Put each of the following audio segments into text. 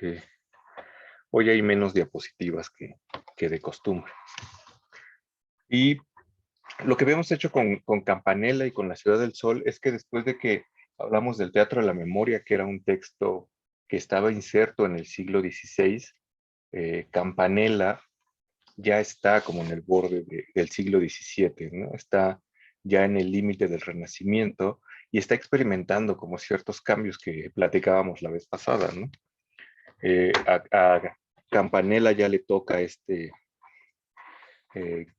porque hoy hay menos diapositivas que de costumbre. Y lo que habíamos hecho con Campanella y con La Ciudad del Sol es que después de que hablamos del Teatro de la Memoria, que era un texto que estaba inserto en el siglo XVI, Campanella ya está como en el borde del siglo XVII, ¿no? Está ya en el límite del Renacimiento y está experimentando como ciertos cambios que platicábamos la vez pasada, ¿no? A Campanella ya le toca este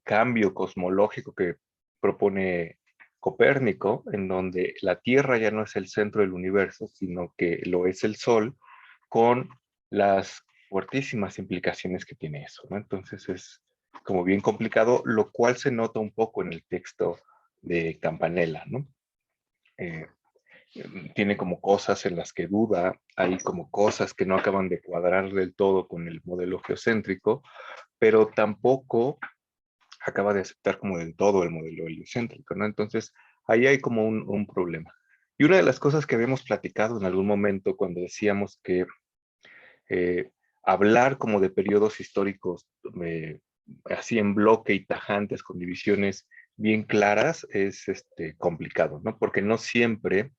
cambio cosmológico que propone Copérnico, en donde la Tierra ya no es el centro del universo, sino que lo es el Sol, con las fuertísimas implicaciones que tiene eso, ¿no? Entonces es como bien complicado, lo cual se nota un poco en el texto de Campanella, ¿no? Eh, Tiene como cosas en las que duda, hay como cosas que no acaban de cuadrar del todo con el modelo geocéntrico, pero tampoco acaba de aceptar como del todo el modelo heliocéntrico, ¿no? Entonces, ahí hay como un problema. Y una de las cosas que habíamos platicado en algún momento cuando decíamos que eh, hablar como de periodos históricos así en bloque y tajantes con divisiones bien claras es complicado, ¿no? Porque no siempre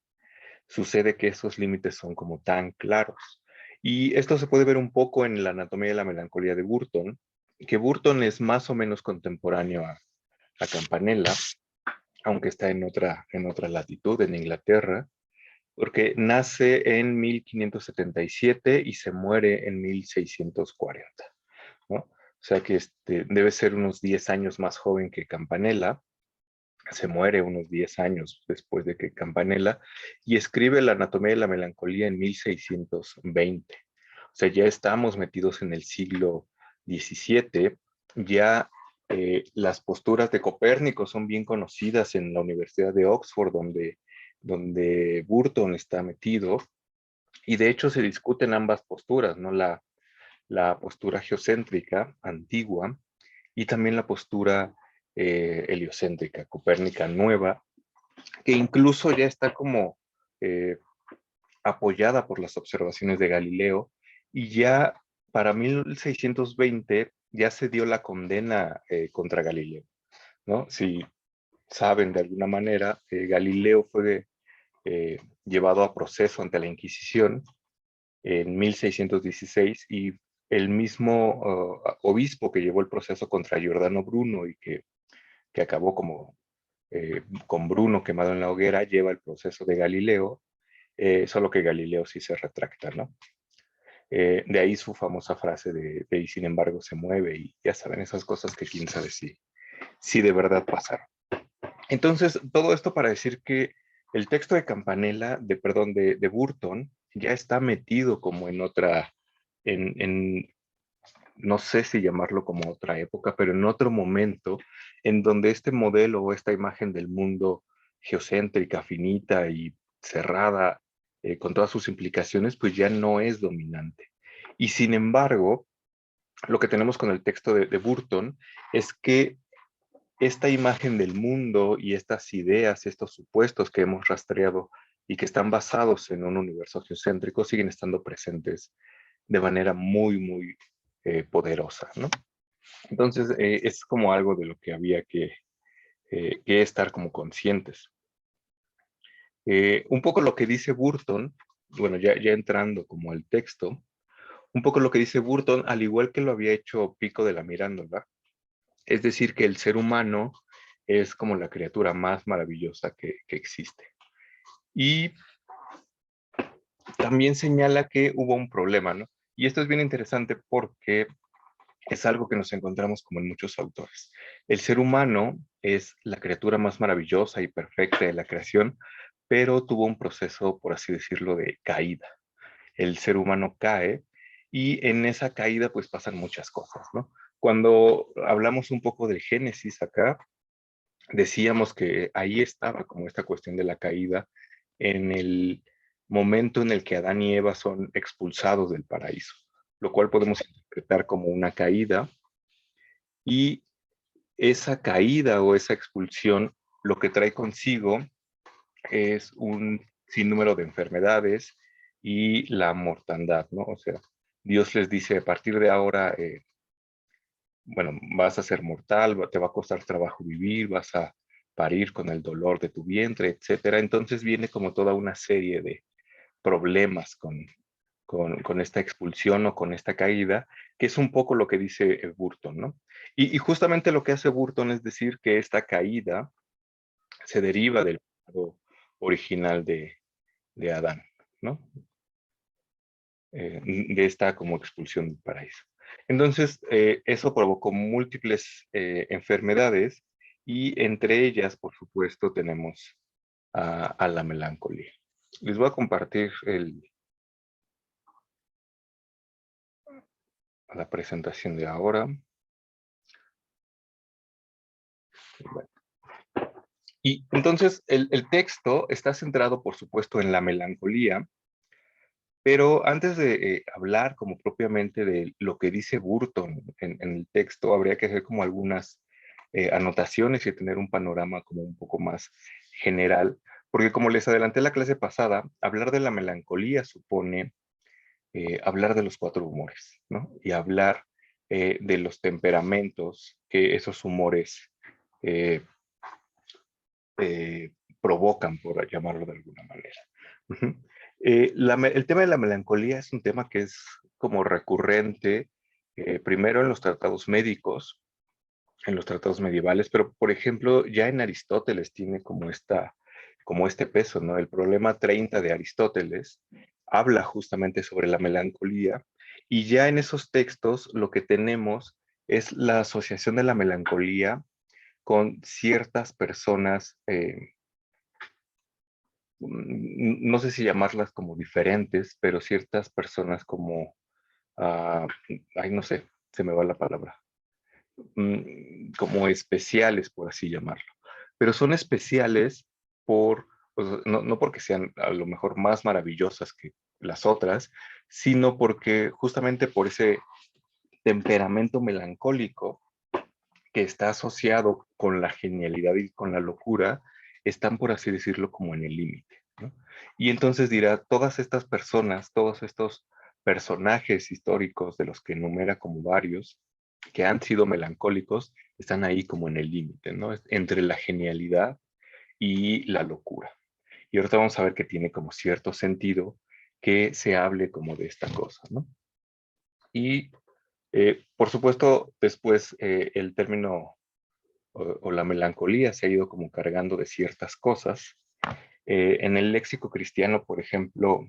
sucede que esos límites son como tan claros. Y esto se puede ver un poco en la anatomía de la melancolía de Burton, que Burton es más o menos contemporáneo a Campanella, aunque está en otra latitud, en Inglaterra, porque nace en 1577 y se muere en 1640, ¿no? O sea que debe ser unos 10 años más joven que Campanella, se muere unos 10 años después de que Campanella, y escribe la anatomía de la melancolía en 1620. O sea, ya estamos metidos en el siglo XVII, ya las posturas de Copérnico son bien conocidas en la Universidad de Oxford, donde Burton está metido, y de hecho se discuten ambas posturas, ¿no? La postura geocéntrica antigua y también la postura heliocéntrica, copérnica nueva, que incluso ya está como eh, apoyada por las observaciones de Galileo, y ya para 1620 ya se dio la condena contra Galileo, ¿no? Si saben de alguna manera, Galileo fue llevado a proceso ante la Inquisición en 1616 y el mismo obispo que llevó el proceso contra Giordano Bruno y que acabó como con Bruno quemado en la hoguera, lleva el proceso de Galileo, solo que Galileo sí se retracta, ¿no? De ahí su famosa frase de y sin embargo se mueve, y ya saben, esas cosas que quién sabe si de verdad pasaron. Entonces, todo esto para decir que el texto de Campanella, perdón, de Burton, ya está metido como en otra, en, no sé si llamarlo como otra época, pero en otro momento en donde este modelo o esta imagen del mundo geocéntrica, finita y cerrada, con todas sus implicaciones, pues ya no es dominante. Y sin embargo, lo que tenemos con el texto de Burton es que esta imagen del mundo y estas ideas, estos supuestos que hemos rastreado y que están basados en un universo geocéntrico siguen estando presentes de manera muy, muy poderosa, ¿no? Entonces, es como algo de lo que había que estar como conscientes. Un poco lo que dice Burton, bueno, ya entrando como al texto, un poco lo que dice Burton, al igual que lo había hecho Pico de la Mirándola, es decir, que el ser humano es como la criatura más maravillosa que existe. Y también señala que hubo un problema, ¿no? Y esto es bien interesante porque es algo que nos encontramos como en muchos autores. El ser humano es la criatura más maravillosa y perfecta de la creación, pero tuvo un proceso, por así decirlo, de caída. El ser humano cae y en esa caída pues pasan muchas cosas, ¿no? Cuando hablamos un poco del Génesis acá, decíamos que ahí estaba como esta cuestión de la caída en el momento en el que Adán y Eva son expulsados del paraíso, lo cual podemos interpretar como una caída, y esa caída o esa expulsión lo que trae consigo es un sinnúmero de enfermedades y la mortandad, ¿no? O sea, Dios les dice, a partir de ahora, bueno, vas a ser mortal, te va a costar trabajo vivir, vas a parir con el dolor de tu vientre, etcétera. Entonces viene como toda una serie de problemas con esta expulsión o con esta caída, que es un poco lo que dice Burton, ¿no? Y justamente lo que hace Burton es decir que esta caída se deriva del pecado original de Adán, ¿no? De esta como expulsión del paraíso. Entonces, eso provocó múltiples enfermedades y entre ellas, por supuesto, tenemos a la melancolía. Les voy a compartir la presentación de ahora. Bueno, y entonces el texto está centrado, por supuesto, en la melancolía, pero antes de hablar como propiamente de lo que dice Burton en el texto, habría que hacer como algunas anotaciones y tener un panorama como un poco más general, porque como les adelanté la clase pasada, hablar de la melancolía supone hablar de los cuatro humores, ¿no? Y hablar de los temperamentos que esos humores eh, eh, provocan, por llamarlo de alguna manera. Uh-huh. El tema de la melancolía es un tema que es como recurrente, primero en los tratados médicos, en los tratados medievales, pero por ejemplo ya en Aristóteles tiene como este peso, ¿no? El problema 30 de Aristóteles habla justamente sobre la melancolía y ya en esos textos lo que tenemos es la asociación de la melancolía con ciertas personas, no sé si llamarlas como diferentes, pero ciertas personas como, uh, ay, no sé, se me va la palabra, como especiales, por así llamarlo. Pero son especiales por, pues, no porque sean a lo mejor más maravillosas que las otras, sino porque justamente por ese temperamento melancólico que está asociado con la genialidad y con la locura, están, por así decirlo, como en el límite, ¿no? Y entonces dirá, todas estas personas, todos estos personajes históricos de los que enumera como varios, que han sido melancólicos, están ahí como en el límite, ¿no? Entre la genialidad y la locura. Y ahorita vamos a ver que tiene como cierto sentido que se hable como de esta cosa, ¿no? Y por supuesto, después el término o la melancolía se ha ido como cargando de ciertas cosas. En el léxico cristiano, por ejemplo,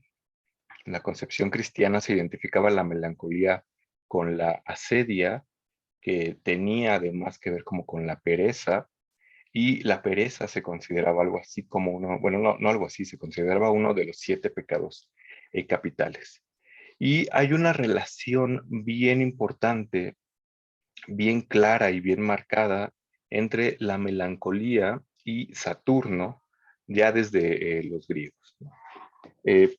en la concepción cristiana se identificaba la melancolía con la asedia, que tenía además que ver como con la pereza, y la pereza se consideraba algo así como uno, bueno, no algo así, se consideraba uno de los 7 pecados capitales. Y hay una relación bien importante, bien clara y bien marcada entre la melancolía y Saturno, ya desde los griegos, ¿no? Eh,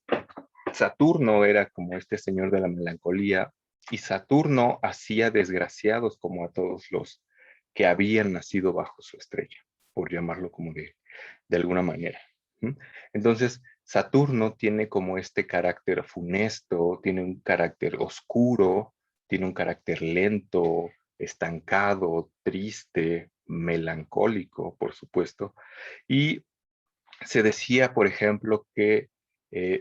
Saturno era como este señor de la melancolía y Saturno hacía desgraciados como a todos los que habían nacido bajo su estrella, por llamarlo como de alguna manera. Entonces, Saturno tiene como este carácter funesto, tiene un carácter oscuro, tiene un carácter lento, estancado, triste, melancólico, por supuesto. Y se decía, por ejemplo, que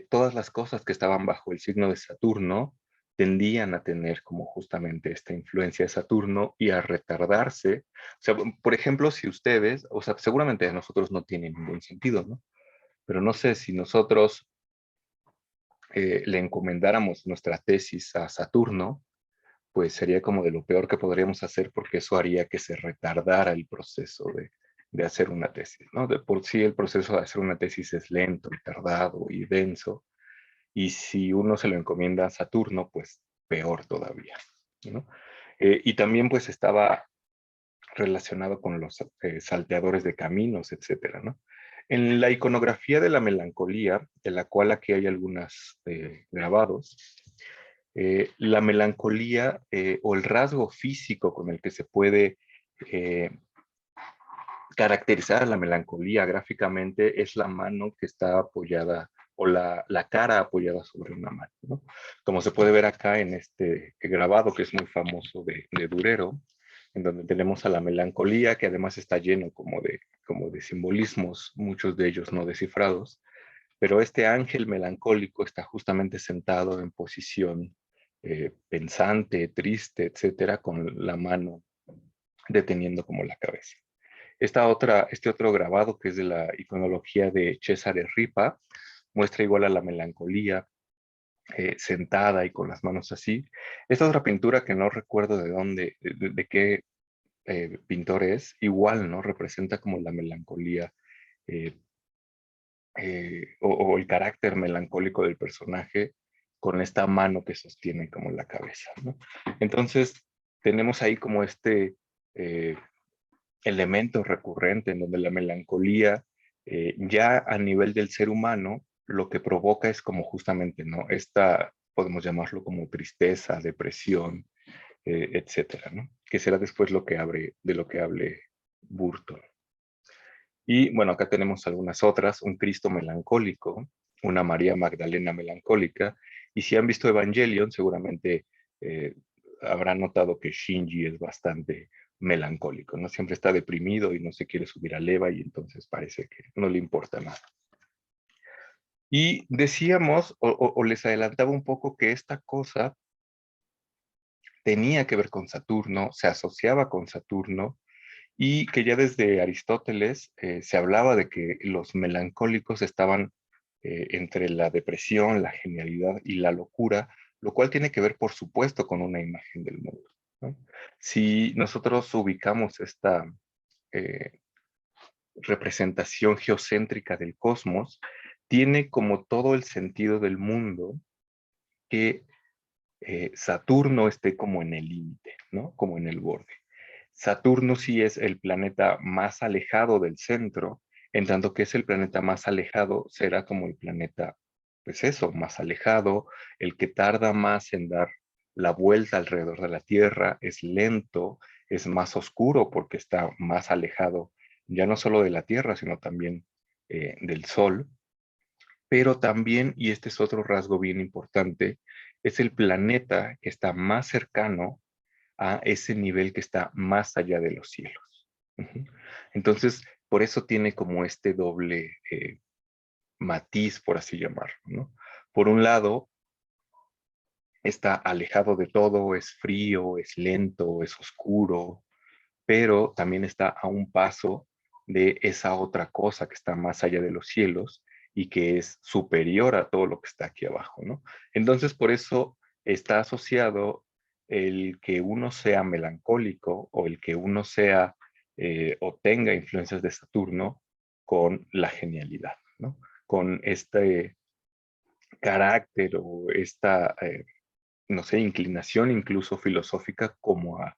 todas las cosas que estaban bajo el signo de Saturno tendían a tener como justamente esta influencia de Saturno y a retardarse. O sea, por ejemplo, si ustedes, o sea, seguramente a nosotros no tiene ningún sentido, ¿no? Pero no sé si nosotros le encomendáramos nuestra tesis a Saturno, pues sería como de lo peor que podríamos hacer porque eso haría que se retardara el proceso de hacer una tesis, ¿no? De por sí el proceso de hacer una tesis es lento y tardado y denso, y si uno se lo encomienda a Saturno, pues peor todavía, ¿no? Y también pues estaba relacionado con los salteadores de caminos, etcétera, ¿no? En la iconografía de la melancolía, de la cual aquí hay algunos grabados, la melancolía o el rasgo físico con el que se puede eh, caracterizar a la melancolía gráficamente es la mano que está apoyada o la cara apoyada sobre una mano, ¿no? Como se puede ver acá en este grabado que es muy famoso de Durero, en donde tenemos a la melancolía, que además está lleno como de simbolismos, muchos de ellos no descifrados, pero este ángel melancólico está justamente sentado en posición pensante, triste, etcétera, con la mano deteniendo como la cabeza. Este otro grabado, que es de la iconología de Cesare Ripa, muestra igual a la melancolía sentada y con las manos así. Esta otra pintura que no recuerdo de dónde, de qué pintor es, igual, ¿no? Representa como la melancolía eh, o el carácter melancólico del personaje con esta mano que sostiene como la cabeza, ¿no? Entonces, tenemos ahí como este eh, elemento recurrente en donde la melancolía, ya a nivel del ser humano, lo que provoca es como justamente, ¿no? Esta, podemos llamarlo como tristeza, depresión, etcétera, ¿no? Que será después de lo que hable Burton. Y bueno, acá tenemos algunas otras, un Cristo melancólico, una María Magdalena melancólica, y si han visto Evangelion, seguramente eh, habrán notado que Shinji es bastante melancólico, ¿no? Siempre está deprimido y no se quiere subir al Eva y entonces parece que no le importa nada. Y decíamos, o les adelantaba un poco que esta cosa tenía que ver con Saturno, se asociaba con Saturno, y que ya desde Aristóteles se hablaba de que los melancólicos estaban entre la depresión, la genialidad y la locura, lo cual tiene que ver, por supuesto, con una imagen del mundo, ¿no? Si nosotros ubicamos esta eh, representación geocéntrica del cosmos, tiene como todo el sentido del mundo que Saturno esté como en el límite, ¿no? Como en el borde. Saturno sí es el planeta más alejado del centro, en tanto que es el planeta más alejado, será como el planeta, pues eso, más alejado, el que tarda más en dar la vuelta alrededor de la Tierra, es lento, es más oscuro porque está más alejado, ya no solo de la Tierra, sino también del Sol, pero también, y este es otro rasgo bien importante, es el planeta que está más cercano a ese nivel que está más allá de los cielos. Ujú. Entonces, por eso tiene como este doble matiz, por así llamarlo, ¿no? Por un lado, está alejado de todo, es frío, es lento, es oscuro, pero también está a un paso de esa otra cosa que está más allá de los cielos y que es superior a todo lo que está aquí abajo, ¿no? Entonces, por eso está asociado el que uno sea melancólico o el que uno sea o tenga influencias de Saturno con la genialidad, ¿no? Con este carácter o esta no sé, inclinación incluso filosófica como a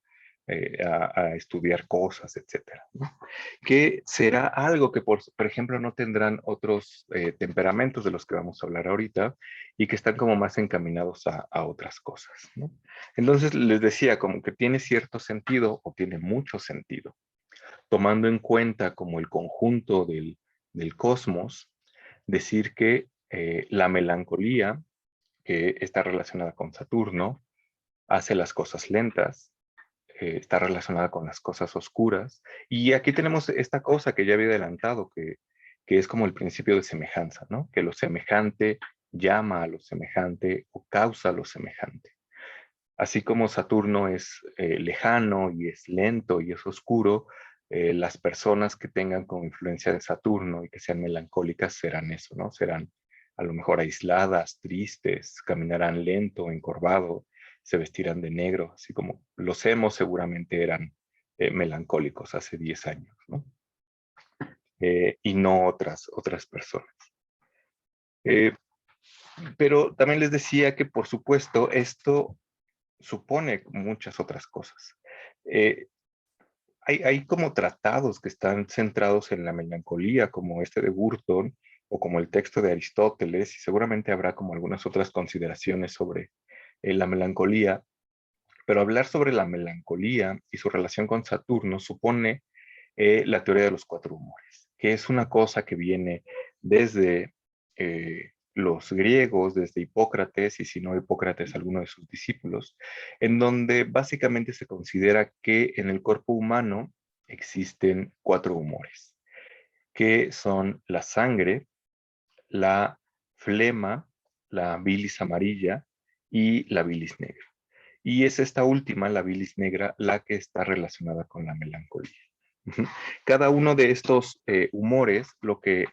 estudiar cosas, etcétera, ¿no? Que será algo que, por ejemplo, no tendrán otros temperamentos de los que vamos a hablar ahorita y que están como más encaminados a otras cosas, ¿no? Entonces, les decía, como que tiene cierto sentido o tiene mucho sentido, tomando en cuenta como el conjunto del cosmos, decir que la melancolía, que está relacionada con Saturno, hace las cosas lentas, está relacionada con las cosas oscuras. Y aquí tenemos esta cosa que ya había adelantado, que es como el principio de semejanza, ¿no? Que lo semejante llama a lo semejante o causa lo semejante. Así como Saturno es lejano y es lento y es oscuro, las personas que tengan como influencia de Saturno y que sean melancólicas serán eso, ¿no? Serán a lo mejor aisladas, tristes, caminarán lento, encorvado, se vestirán de negro, así como los emos seguramente eran melancólicos hace 10 años, ¿no? Y no otras personas. Eh, pero también les decía que, por supuesto, esto supone muchas otras cosas. Eh, hay como tratados que están centrados en la melancolía, como este de Burton o como el texto de Aristóteles, y seguramente habrá como algunas otras consideraciones sobre la melancolía, pero hablar sobre la melancolía y su relación con Saturno supone la teoría de los cuatro humores, que es una cosa que viene desde los griegos, desde Hipócrates, y si no Hipócrates, alguno de sus discípulos, en donde básicamente se considera que en el cuerpo humano existen 4 humores, que son la sangre, la flema, la bilis amarilla y la bilis negra. Y es esta última, la bilis negra, la que está relacionada con la melancolía. Cada uno de estos humores, lo que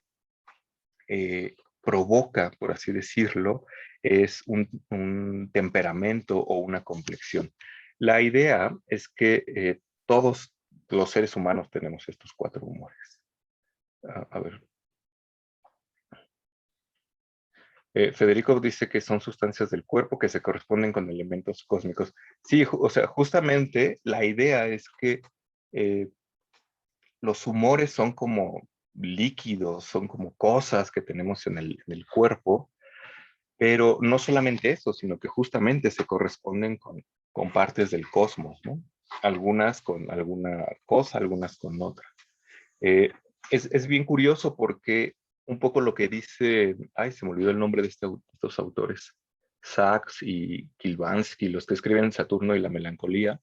provoca, por así decirlo, es un temperamento o una complexión. La idea es que todos los seres humanos tenemos estos 4 humores. A ver. Federico dice que son sustancias del cuerpo que se corresponden con elementos cósmicos. Sí, o sea, justamente la idea es que eh, los humores son como líquidos, son como cosas que tenemos en el cuerpo, pero no solamente eso, sino que justamente se corresponden con partes del cosmos, ¿no? Algunas con alguna cosa, algunas con otra. Eh, es bien curioso porque un poco lo que dice, ay, se me olvidó el nombre de estos autores, Sachs y Kilbansky, los que escriben Saturno y la melancolía,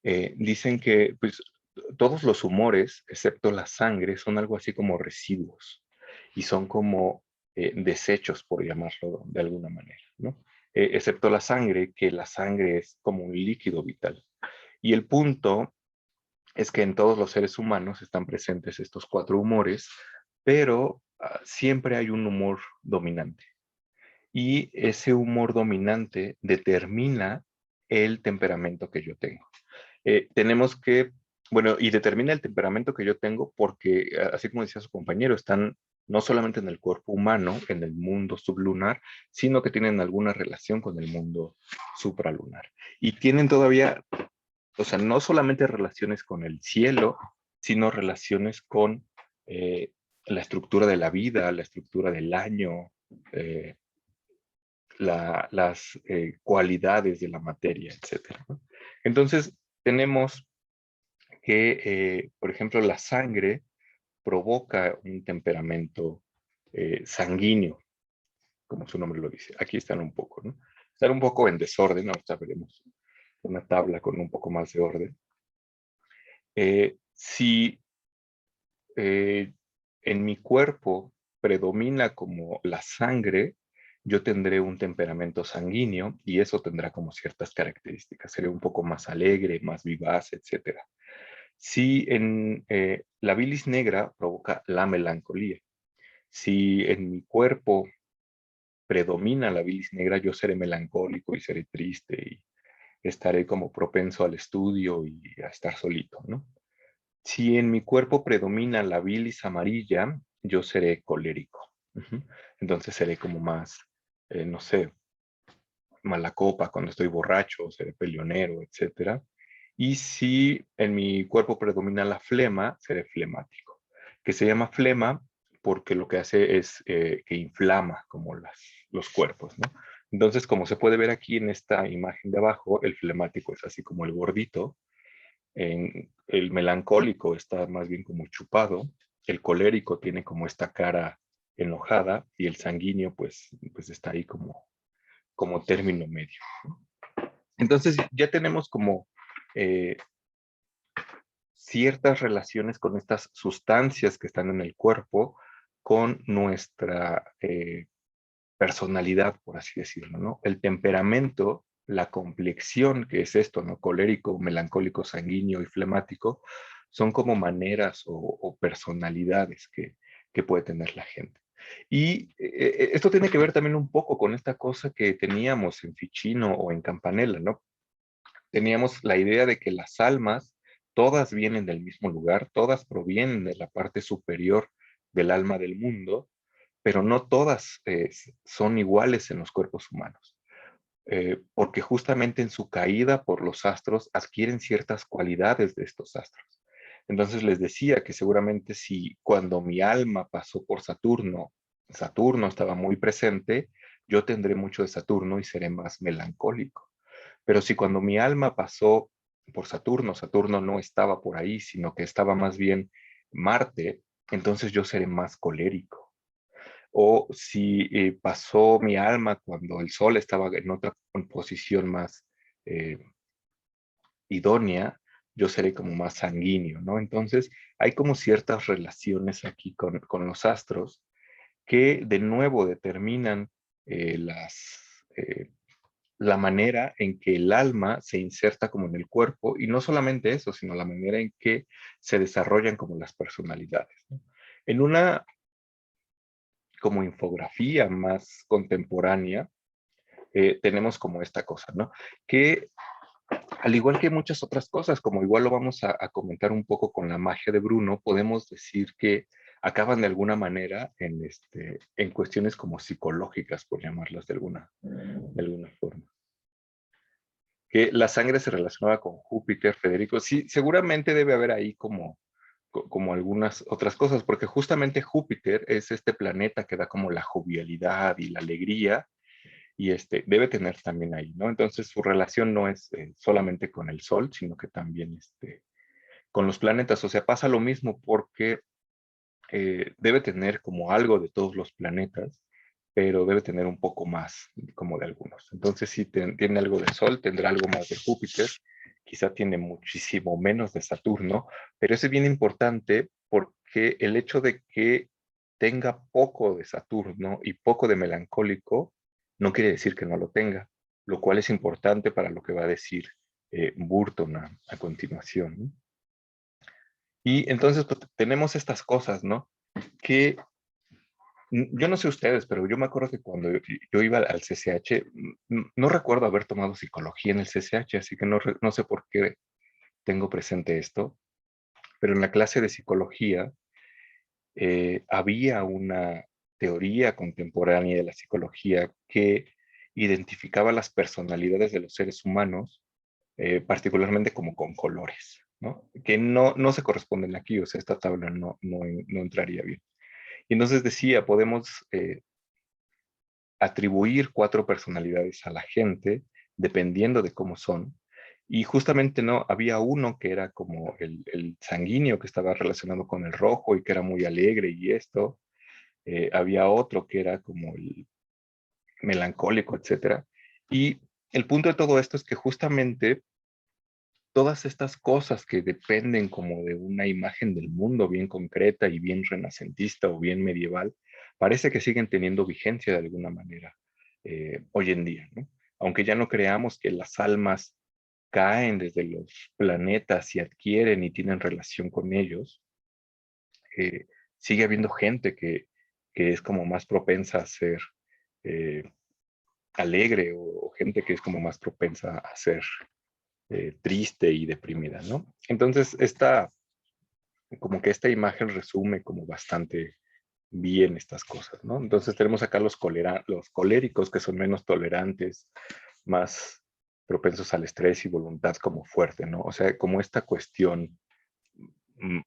dicen que pues, todos los humores, excepto la sangre, son algo así como residuos y son como desechos, por llamarlo de alguna manera, ¿no? Excepto la sangre, que la sangre es como un líquido vital. Y el punto es que en todos los seres humanos están presentes estos 4 humores, pero siempre hay un humor dominante. Y ese humor dominante determina el temperamento que yo tengo. Tenemos que, bueno, y determina el temperamento que yo tengo porque, así como decía su compañero, están no solamente en el cuerpo humano, en el mundo sublunar, sino que tienen alguna relación con el mundo supralunar. Y tienen todavía, o sea, no solamente relaciones con el cielo, sino relaciones con eh, la estructura de la vida, la estructura del año, eh, las cualidades de la materia, etcétera, ¿no? Entonces, tenemos que, por ejemplo, la sangre provoca un temperamento sanguíneo, como su nombre lo dice. Aquí están un poco, ¿no? Están un poco en desorden, ahorita veremos una tabla con un poco más de orden. Si en mi cuerpo predomina como la sangre, yo tendré un temperamento sanguíneo y eso tendrá como ciertas características. Seré un poco más alegre, más vivaz, etcétera. Si en la bilis negra provoca la melancolía, si en mi cuerpo predomina la bilis negra, yo seré melancólico y seré triste y estaré como propenso al estudio y a estar solito, ¿no? Si en mi cuerpo predomina la bilis amarilla, yo seré colérico. Entonces seré como más, no sé, mala copa cuando estoy borracho, seré peleonero, etcétera. Y si en mi cuerpo predomina la flema, seré flemático, que se llama flema porque lo que hace es que inflama como los cuerpos, ¿no? Entonces, como se puede ver aquí en esta imagen de abajo, el flemático es así como el gordito, el melancólico está más bien como chupado, el colérico tiene como esta cara enojada y el sanguíneo pues está ahí como término medio. Entonces ya tenemos como eh, ciertas relaciones con estas sustancias que están en el cuerpo con nuestra personalidad, por así decirlo, ¿no? El temperamento, la complexión, que es esto, ¿no? Colérico, melancólico, sanguíneo y flemático, son como maneras o personalidades que puede tener la gente. Y esto tiene que ver también un poco con esta cosa que teníamos en Ficino o en Campanella, ¿no? Teníamos la idea de que las almas, todas vienen del mismo lugar, todas provienen de la parte superior del alma del mundo, pero no todas son iguales en los cuerpos humanos, porque justamente en su caída por los astros adquieren ciertas cualidades de estos astros. Entonces les decía que seguramente si cuando mi alma pasó por Saturno, Saturno estaba muy presente, yo tendré mucho de Saturno y seré más melancólico. Pero si cuando mi alma pasó por Saturno, Saturno no estaba por ahí, sino que estaba más bien Marte, entonces yo seré más colérico. o si pasó mi alma cuando el sol estaba en otra posición más eh, idónea, yo seré como más sanguíneo, ¿no? Entonces, hay como ciertas relaciones aquí con los astros que de nuevo determinan la manera en que el alma se inserta como en el cuerpo, y no solamente eso, sino la manera en que se desarrollan como las personalidades, ¿no? En una como infografía más contemporánea, tenemos como esta cosa, ¿no? Que al igual que muchas otras cosas, como igual lo vamos a comentar un poco con la magia de Bruno, podemos decir que acaban de alguna manera en cuestiones como psicológicas, por llamarlas de alguna forma. Que la sangre se relacionaba con Júpiter, Federico. Sí, seguramente debe haber ahí como algunas otras cosas, porque justamente Júpiter es este planeta que da como la jovialidad y la alegría, y debe tener también ahí, ¿no? Entonces su relación no es solamente con el Sol, sino que también con los planetas. O sea, pasa lo mismo porque debe tener como algo de todos los planetas, pero debe tener un poco más como de algunos. Entonces, si tiene algo de Sol, tendrá algo más de Júpiter, quizá tiene muchísimo menos de Saturno, pero eso es bien importante porque el hecho de que tenga poco de Saturno y poco de melancólico, no quiere decir que no lo tenga, lo cual es importante para lo que va a decir Burton a continuación, ¿no? Y entonces pues, tenemos estas cosas, ¿no? Que yo no sé ustedes, pero yo me acuerdo que cuando yo iba al CCH, no recuerdo haber tomado psicología en el CCH, así que no sé por qué tengo presente esto, pero en la clase de psicología había una teoría contemporánea de la psicología que identificaba las personalidades de los seres humanos, particularmente como con colores, ¿no? Que no se corresponden aquí, o sea, esta tabla no entraría bien. Y entonces decía, podemos atribuir 4 personalidades a la gente, dependiendo de cómo son. Y justamente no, había uno que era como el sanguíneo, que estaba relacionado con el rojo y que era muy alegre y esto. Había otro que era como el melancólico, etcétera. Y el punto de todo esto es que justamente todas estas cosas que dependen como de una imagen del mundo bien concreta y bien renacentista o bien medieval, parece que siguen teniendo vigencia de alguna manera hoy en día, ¿no? Aunque ya no creamos que las almas caen desde los planetas y adquieren y tienen relación con ellos, eh, sigue habiendo gente que es como más propensa a ser eh, alegre o gente que es como más propensa a ser triste y deprimida, ¿no? Entonces, como que esta imagen resume como bastante bien estas cosas, ¿no? Entonces tenemos acá los coléricos que son menos tolerantes, más propensos al estrés y voluntad como fuerte, ¿no? O sea, como esta cuestión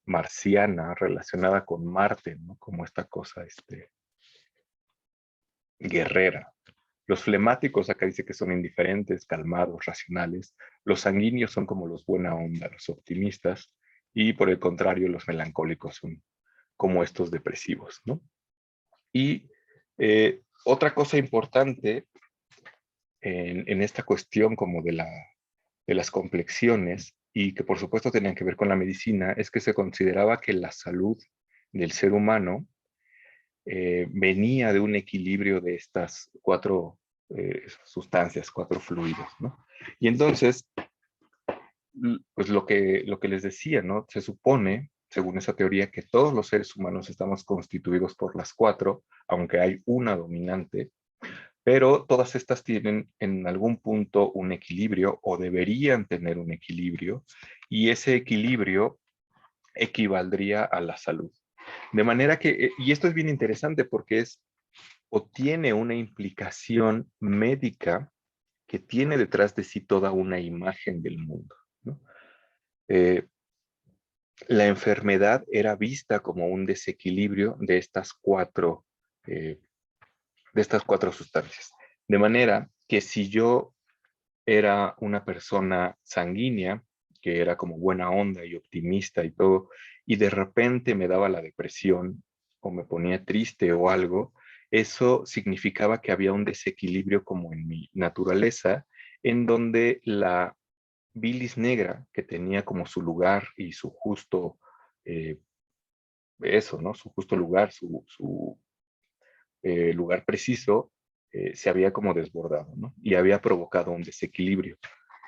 marciana relacionada con Marte, ¿no? Como esta cosa, guerrera. Los flemáticos acá dice que son indiferentes, calmados, racionales. Los sanguíneos son como los buena onda, los optimistas. Y por el contrario, los melancólicos son como estos depresivos, ¿no? Y otra cosa importante en esta cuestión como de las complexiones y que por supuesto tenían que ver con la medicina es que se consideraba que la salud del ser humano venía de un equilibrio de estas 4 sustancias, 4 fluidos, ¿no? Y entonces, pues lo que les decía, ¿no? Se supone, según esa teoría, que todos los seres humanos estamos constituidos por las 4, aunque hay una dominante, pero todas estas tienen en algún punto un equilibrio o deberían tener un equilibrio, y ese equilibrio equivaldría a la salud. De manera que, y esto es bien interesante porque o tiene una implicación médica que tiene detrás de sí toda una imagen del mundo, ¿no? Eh, la enfermedad era vista como un desequilibrio eh, de estas cuatro sustancias. De manera que si yo era una persona sanguínea, que era como buena onda y optimista y todo, y de repente me daba la depresión o me ponía triste o algo, eso significaba que había un desequilibrio como en mi naturaleza, en donde la bilis negra, que tenía como su lugar y su justo, eh, eso, ¿no? Su justo lugar, su lugar preciso, se había como desbordado, ¿no? Y había provocado un desequilibrio.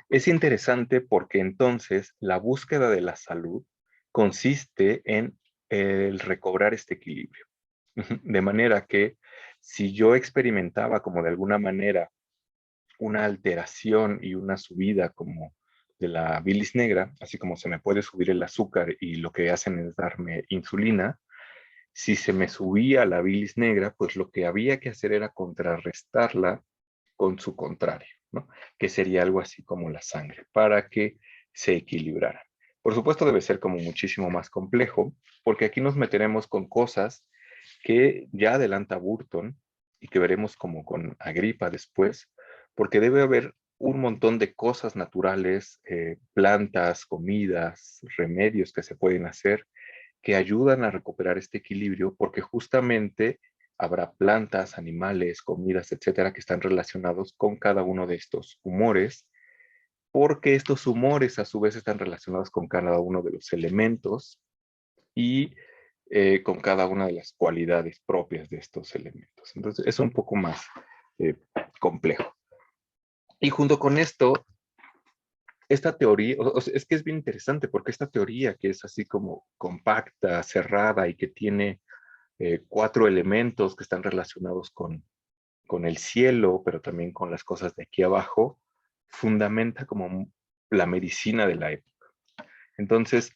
Es interesante porque entonces la búsqueda de la salud consiste en el recobrar este equilibrio. De manera que si yo experimentaba como de alguna manera una alteración y una subida como de la bilis negra, así como se me puede subir el azúcar y lo que hacen es darme insulina, si se me subía la bilis negra, pues lo que había que hacer era contrarrestarla con su contrario, ¿no? Que sería algo así como la sangre, para que se equilibrara. Por supuesto debe ser como muchísimo más complejo, porque aquí nos meteremos con cosas que ya adelanta Burton y que veremos como con Agripa después, porque debe haber un montón de cosas naturales, plantas, comidas, remedios que se pueden hacer que ayudan a recuperar este equilibrio, porque justamente habrá plantas, animales, comidas, etcétera, que están relacionados con cada uno de estos humores, porque estos humores a su vez están relacionados con cada uno de los elementos y con cada una de las cualidades propias de estos elementos. Entonces es un poco más eh, complejo. Y junto con esto, esta teoría, sea, es que es bien interesante porque esta teoría que es así como compacta, cerrada y que tiene cuatro elementos que están relacionados con el cielo, pero también con las cosas de aquí abajo, fundamenta como la medicina de la época. Entonces,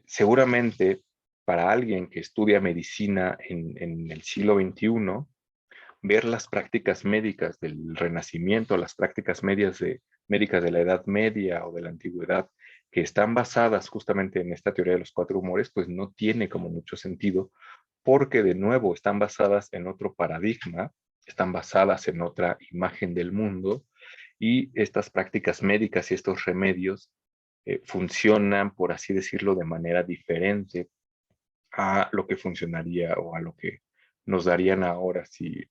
seguramente para alguien que estudia medicina en el siglo XXI, ver las prácticas médicas del Renacimiento, las prácticas médicas de la Edad Media o de la Antigüedad, que están basadas justamente en esta teoría de los cuatro humores, pues no tiene como mucho sentido, porque de nuevo están basadas en otro paradigma, están basadas en otra imagen del mundo, y estas prácticas médicas y estos remedios funcionan, por así decirlo, de manera diferente a lo que funcionaría o a lo que nos darían ahora si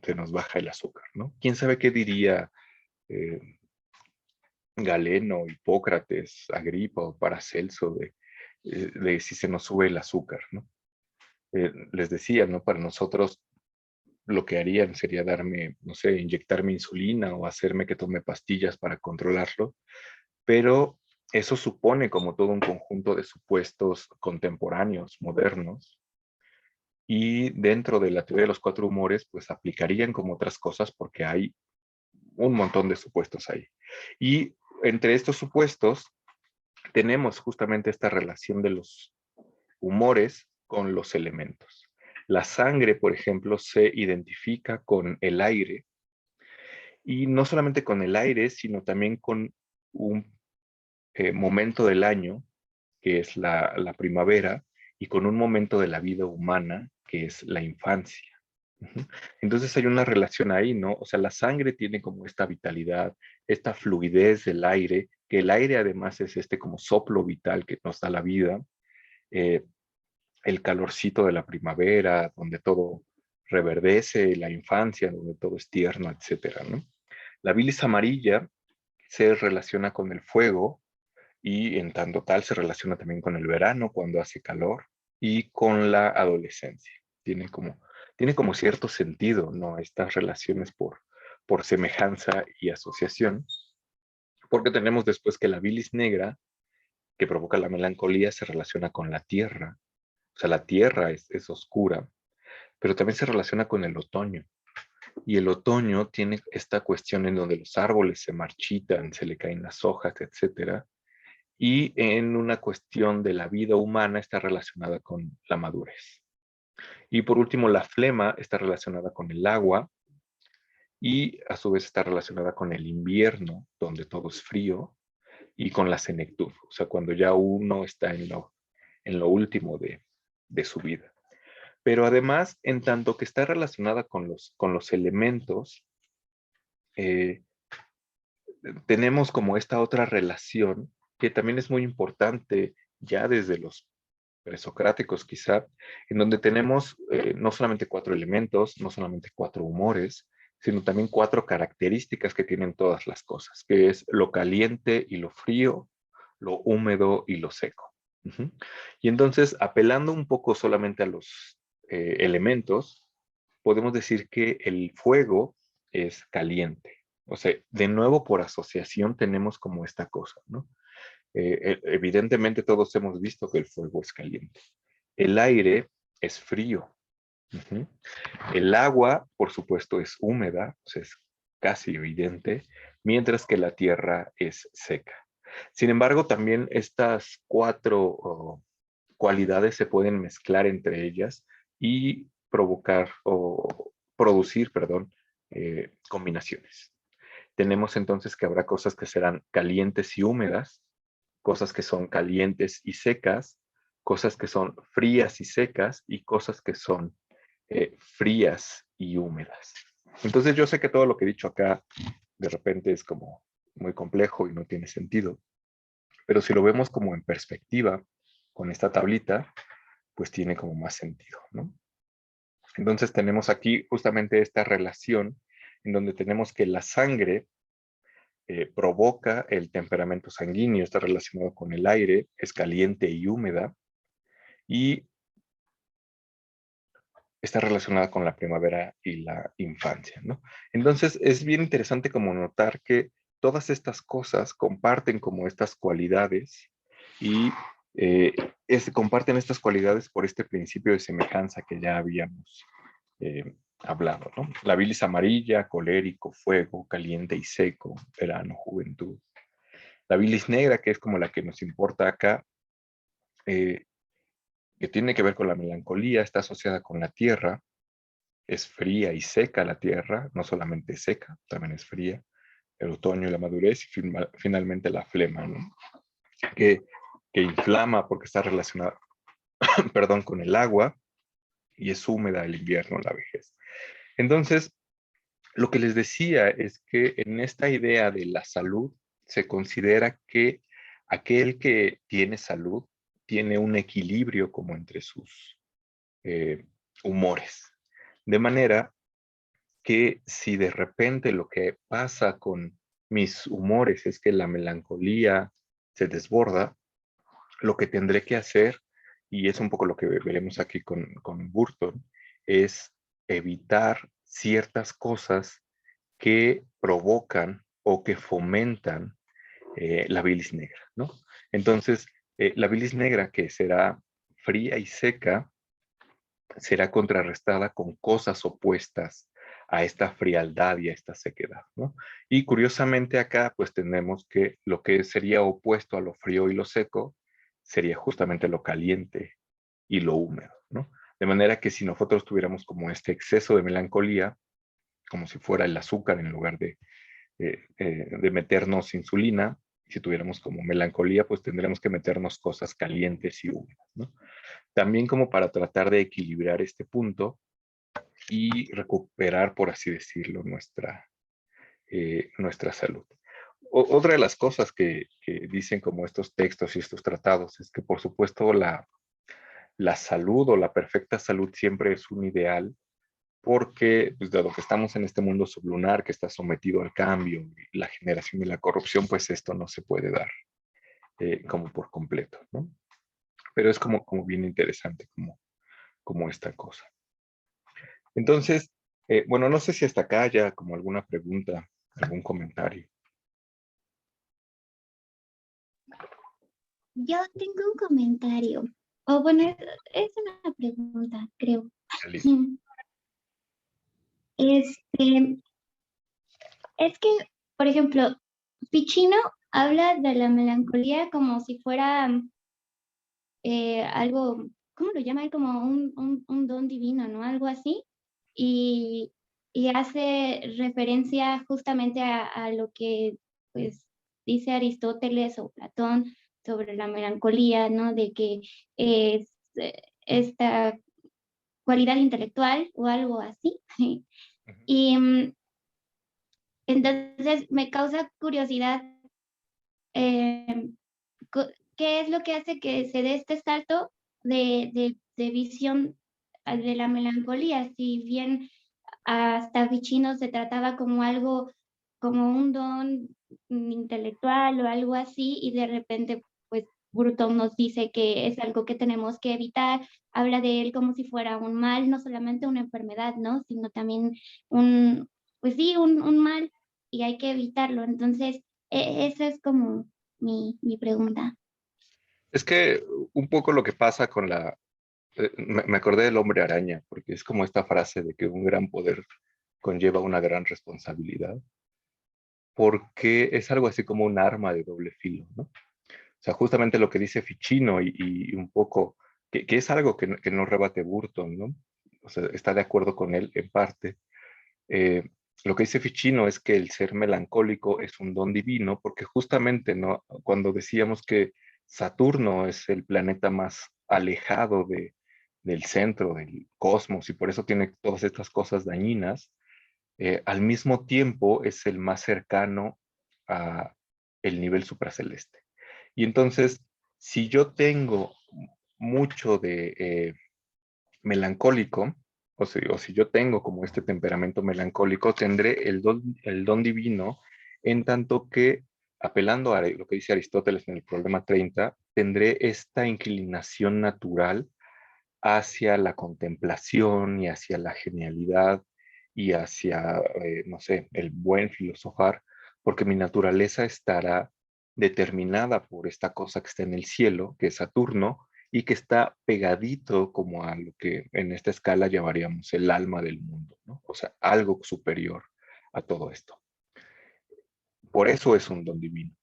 se nos baja el azúcar, ¿no? ¿Quién sabe qué diría eh, Galeno, Hipócrates, Agripa o Paracelso de si se nos sube el azúcar, ¿no? Les decía, ¿no? Para nosotros lo que harían sería darme, no sé, inyectarme insulina o hacerme que tome pastillas para controlarlo, pero eso supone como todo un conjunto de supuestos contemporáneos, modernos, y dentro de la teoría de los cuatro humores, pues aplicarían como otras cosas porque hay un montón de supuestos ahí. Y entre estos supuestos tenemos justamente esta relación de los humores con los elementos. La sangre, por ejemplo, se identifica con el aire y no solamente con el aire, sino también con un momento del año, que es la primavera, y con un momento de la vida humana, que es la infancia. Ujú. Entonces hay una relación ahí, ¿no? O sea, la sangre tiene como esta vitalidad, esta fluidez del aire, que el aire además es este como soplo vital que nos da la vida, eh, el calorcito de la primavera, donde todo reverdece, la infancia, donde todo es tierno, etcétera, ¿no? La bilis amarilla se relaciona con el fuego y en tanto tal se relaciona también con el verano, cuando hace calor, y con la adolescencia. Tiene como cierto sentido, ¿no? Estas relaciones por semejanza y asociación, porque tenemos después que la bilis negra, que provoca la melancolía, se relaciona con la tierra. O sea, la tierra es oscura, pero también se relaciona con el otoño. Y el otoño tiene esta cuestión en donde los árboles se marchitan, se le caen las hojas, etcétera. Y en una cuestión de la vida humana está relacionada con la madurez. Y por último, la flema está relacionada con el agua y a su vez está relacionada con el invierno, donde todo es frío, y con la senectud, o sea, cuando ya uno está en lo último de su vida. Pero además, en tanto que está relacionada con los elementos, eh, tenemos como esta otra relación que también es muy importante ya desde los presocráticos quizá, en donde tenemos no solamente cuatro elementos, no solamente cuatro humores, sino también cuatro características que tienen todas las cosas, que es lo caliente y lo frío, lo húmedo y lo seco. Ujú. Y entonces, apelando un poco solamente a los elementos, podemos decir que el fuego es caliente. O sea, de nuevo por asociación tenemos como esta cosa, ¿no? Evidentemente todos hemos visto que el fuego es caliente. El aire es frío. Ujú. El agua, por supuesto, es húmeda, o sea, es casi evidente, mientras que la tierra es seca. Sin embargo, también estas cuatro cualidades se pueden mezclar entre ellas y provocar o producir, perdón, combinaciones. Tenemos entonces que habrá cosas que serán calientes y húmedas, cosas que son calientes y secas, cosas que son frías y secas y cosas que son frías y húmedas. Entonces yo sé que todo lo que he dicho acá de repente es como muy complejo y no tiene sentido, pero si lo vemos como en perspectiva con esta tablita, pues tiene como más sentido, ¿no? Entonces tenemos aquí justamente esta relación en donde tenemos que la sangre provoca el temperamento sanguíneo, está relacionado con el aire, es caliente y húmeda, y está relacionada con la primavera y la infancia, ¿no? Entonces es bien interesante como notar que todas estas cosas comparten como estas cualidades y comparten estas cualidades por este principio de semejanza que ya habíamos hablado, ¿no? La bilis amarilla, colérico, fuego, caliente y seco, verano, juventud. La bilis negra, que es como la que nos importa acá, eh, que tiene que ver con la melancolía, está asociada con la tierra, es fría y seca la tierra, no solamente seca, también es fría, el otoño y la madurez, y finalmente la flema, ¿no? que, que inflama porque está relacionada, perdón, con el agua, y es húmeda el invierno, la vejez. Entonces, lo que les decía es que en esta idea de la salud se considera que aquel que tiene salud tiene un equilibrio como entre sus eh, humores. De manera que si de repente lo que pasa con mis humores es que la melancolía se desborda, lo que tendré que hacer, y es un poco lo que veremos aquí con Burton, es evitar ciertas cosas que provocan o que fomentan la bilis negra, ¿no? Entonces, la bilis negra, que será fría y seca, será contrarrestada con cosas opuestas a esta frialdad y a esta sequedad, ¿no? Y curiosamente acá pues tenemos que lo que sería opuesto a lo frío y lo seco sería justamente lo caliente y lo húmedo, ¿no? De manera que si nosotros tuviéramos como este exceso de melancolía, como si fuera el azúcar en lugar de meternos insulina, si tuviéramos como melancolía, pues tendríamos que meternos cosas calientes y húmedas, ¿no? También como para tratar de equilibrar este punto y recuperar, por así decirlo, nuestra salud. Otra de las cosas que dicen como estos textos y estos tratados es que, por supuesto, la salud o la perfecta salud siempre es un ideal porque, pues, dado que estamos en este mundo sublunar que está sometido al cambio, la generación y la corrupción, pues esto no se puede dar como por completo, ¿no? Pero es como bien interesante como esta cosa. Entonces, bueno, no sé si hasta acá haya como alguna pregunta, algún comentario. Yo tengo un comentario. O bueno, es una pregunta, creo. Listo. Este, es que, por ejemplo, Ficino habla de la melancolía como si fuera algo, ¿cómo lo llama? Como un don divino, ¿no? Algo así. Y, y hace referencia justamente a lo que, pues, dice Aristóteles o Platón sobre la melancolía, ¿no? De que es esta cualidad intelectual o algo así. Ujú. Y entonces me causa curiosidad, eh, ¿qué es lo que hace que se dé este salto de visión de la melancolía, si bien hasta Ficino se trataba como algo, como un don intelectual o algo así, y de repente, pues, Burton nos dice que es algo que tenemos que evitar, habla de él como si fuera un mal, no solamente una enfermedad, ¿no? Sino también un, pues sí, un mal, y hay que evitarlo. Entonces, esa es como mi pregunta. Es que un poco lo que pasa con me acordé del hombre araña, porque es como esta frase de que un gran poder conlleva una gran responsabilidad, porque es algo así como un arma de doble filo, ¿no? O sea, justamente lo que dice Ficino y un poco, que es algo que no rebate Burton, ¿no? O sea, está de acuerdo con él en parte. Eh, lo que dice Ficino es que el ser melancólico es un don divino, porque justamente, ¿no? Cuando decíamos que Saturno es el planeta más alejado del centro del cosmos y por eso tiene todas estas cosas dañinas, al mismo tiempo es el más cercano a el nivel supraceleste. Y entonces, si yo tengo mucho de melancólico, o si yo tengo como este temperamento melancólico, tendré el don divino en tanto que, apelando a lo que dice Aristóteles en el problema 30, tendré esta inclinación natural hacia la contemplación y hacia la genialidad y hacia, no sé, el buen filosofar, porque mi naturaleza estará determinada por esta cosa que está en el cielo, que es Saturno, y que está pegadito como a lo que en esta escala llamaríamos el alma del mundo, ¿no? O sea, algo superior a todo esto. Por eso es un don divino,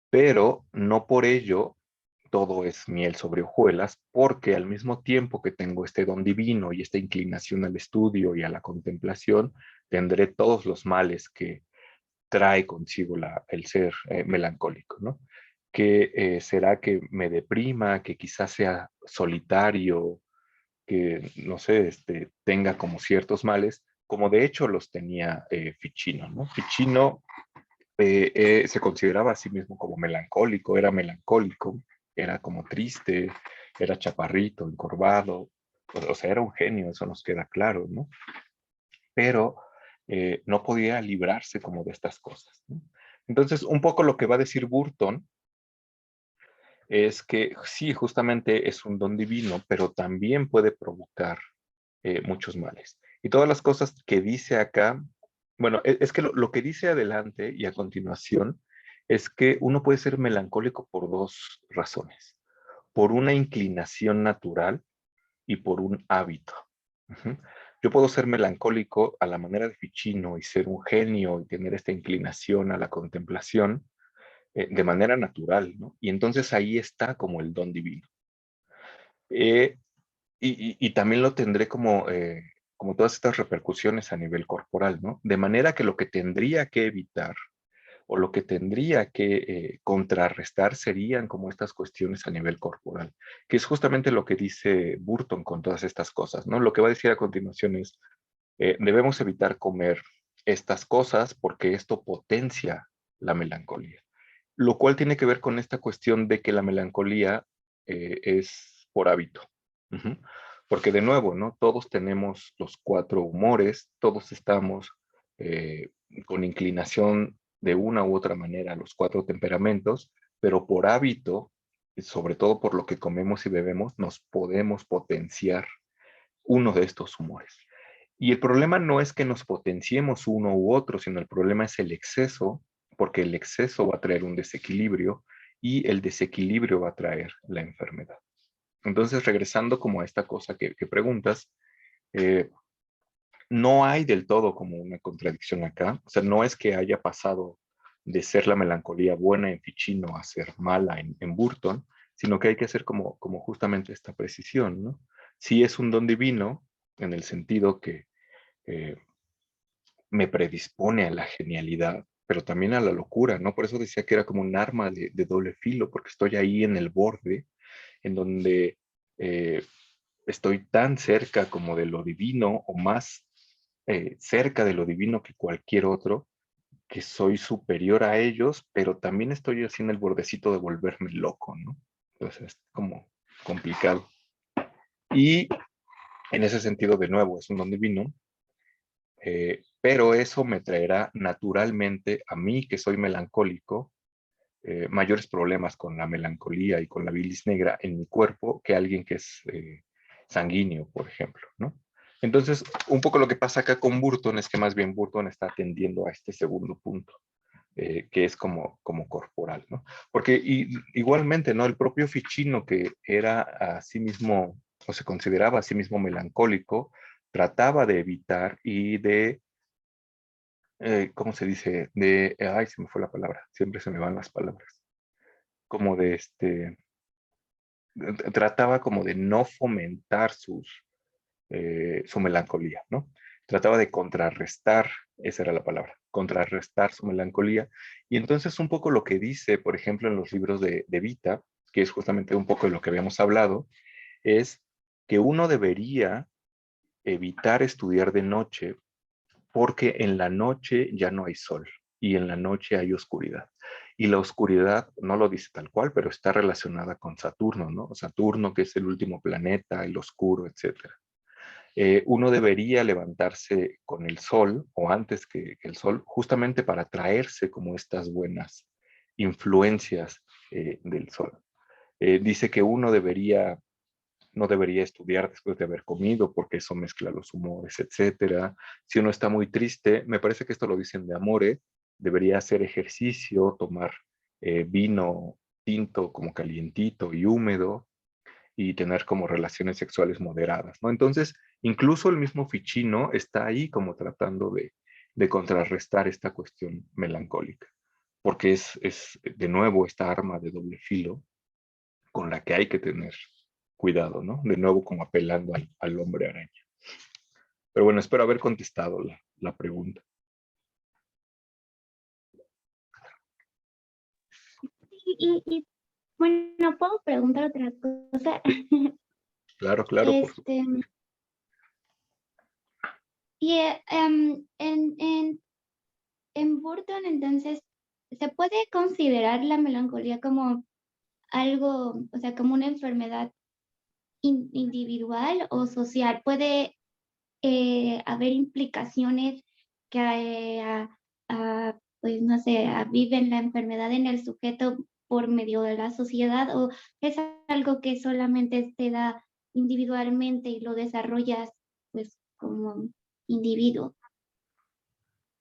pero no por ello todo es miel sobre hojuelas, porque al mismo tiempo que tengo este don divino y esta inclinación al estudio y a la contemplación, tendré todos los males que trae consigo el ser melancólico, ¿no? Que será que me deprima, que quizás sea solitario, que, no sé, tenga como ciertos males, como de hecho los tenía Ficino, ¿no? Ficino se consideraba a sí mismo como melancólico, era como triste, era chaparrito, encorvado, o sea, era un genio, eso nos queda claro, ¿no? Pero no podía librarse como de estas cosas, ¿no? Entonces, un poco lo que va a decir Burton es que sí, justamente es un don divino, pero también puede provocar muchos males. Y todas las cosas que dice acá, bueno, es que lo que dice adelante y a continuación es que uno puede ser melancólico por dos razones, por una inclinación natural y por un hábito. Ujú. Yo puedo ser melancólico a la manera de Ficino y ser un genio y tener esta inclinación a la contemplación de manera natural, ¿no? Y entonces ahí está como el don divino. Eh, y también lo tendré como todas estas repercusiones a nivel corporal, ¿no? De manera que lo que tendría que evitar o lo que tendría que contrarrestar serían como estas cuestiones a nivel corporal, que es justamente lo que dice Burton con todas estas cosas, ¿no? Lo que va a decir a continuación es, debemos evitar comer estas cosas porque esto potencia la melancolía, lo cual tiene que ver con esta cuestión de que la melancolía es por hábito. Ujú. Porque de nuevo, ¿no? Todos tenemos los cuatro humores, todos estamos con inclinación de una u otra manera a los cuatro temperamentos, pero por hábito, y sobre todo por lo que comemos y bebemos, nos podemos potenciar uno de estos humores. Y el problema no es que nos potenciemos uno u otro, sino el problema es el exceso, porque el exceso va a traer un desequilibrio y el desequilibrio va a traer la enfermedad. Entonces, regresando como a esta cosa que preguntas, eh, no hay del todo como una contradicción acá. O sea, no es que haya pasado de ser la melancolía buena en Ficino a ser mala en Burton, sino que hay que hacer como justamente esta precisión, ¿no? Sí es un don divino en el sentido que eh, me predispone a la genialidad, pero también a la locura, ¿no? Por eso decía que era como un arma de doble filo, porque estoy ahí en el borde, en donde eh, estoy tan cerca como de lo divino o más cerca de lo divino que cualquier otro, que soy superior a ellos, pero también estoy así en el bordecito de volverme loco, ¿no? Entonces, como complicado. Y en ese sentido, de nuevo, es un don divino, pero eso me traerá naturalmente a mí, que soy melancólico, mayores problemas con la melancolía y con la bilis negra en mi cuerpo que alguien que es sanguíneo, por ejemplo, ¿no? Entonces, un poco lo que pasa acá con Burton es que más bien Burton está atendiendo a este segundo punto, que es como corporal, ¿no? Porque igualmente, ¿no? El propio Ficino, que era a sí mismo, o se consideraba a sí mismo melancólico, trataba de evitar y de ¿cómo se dice? Ay, se me fue la palabra, siempre se me van las palabras. Como de trataba como de no fomentar su melancolía, ¿no? Trataba de contrarrestar, esa era la palabra, contrarrestar su melancolía. Y entonces un poco lo que dice, por ejemplo, en los libros de Vita, que es justamente un poco de lo que habíamos hablado, es que uno debería evitar estudiar de noche porque en la noche ya no hay sol y en la noche hay oscuridad. Y la oscuridad, no lo dice tal cual, pero está relacionada con Saturno, ¿no? Saturno, que es el último planeta, el oscuro, etcétera. Uno debería levantarse con el sol o antes que el sol, justamente para traerse como estas buenas influencias del sol. Dice que uno no debería estudiar después de haber comido porque eso mezcla los humores, etcétera. Si uno está muy triste, me parece que esto lo dicen de Amore, debería hacer ejercicio, tomar vino tinto como calientito y húmedo y tener como relaciones sexuales moderadas, ¿no? Entonces, incluso el mismo Ficino está ahí como tratando de contrarrestar esta cuestión melancólica, porque es de nuevo esta arma de doble filo con la que hay que tener cuidado, ¿no? De nuevo como apelando al hombre araña. Pero bueno, espero haber contestado la pregunta. Bueno, ¿puedo preguntar otra cosa? Claro, claro, por Este, supuesto. y en Burton, entonces, ¿se puede considerar la melancolía como algo, o sea, como una enfermedad individual o social? ¿Puede haber implicaciones que pues no sé, viven la enfermedad en el sujeto por medio de la sociedad o es algo que solamente se da individualmente y lo desarrollas pues como individuo?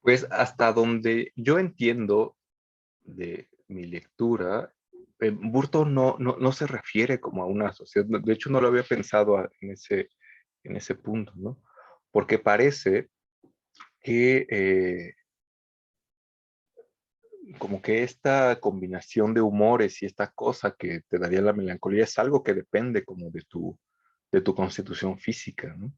Pues hasta donde yo entiendo de mi lectura, Burton no se refiere como a una sociedad. De hecho, no lo había pensado en ese punto, ¿no? Porque parece que como que esta combinación de humores y esta cosa que te daría la melancolía es algo que depende como de tu constitución física, ¿no?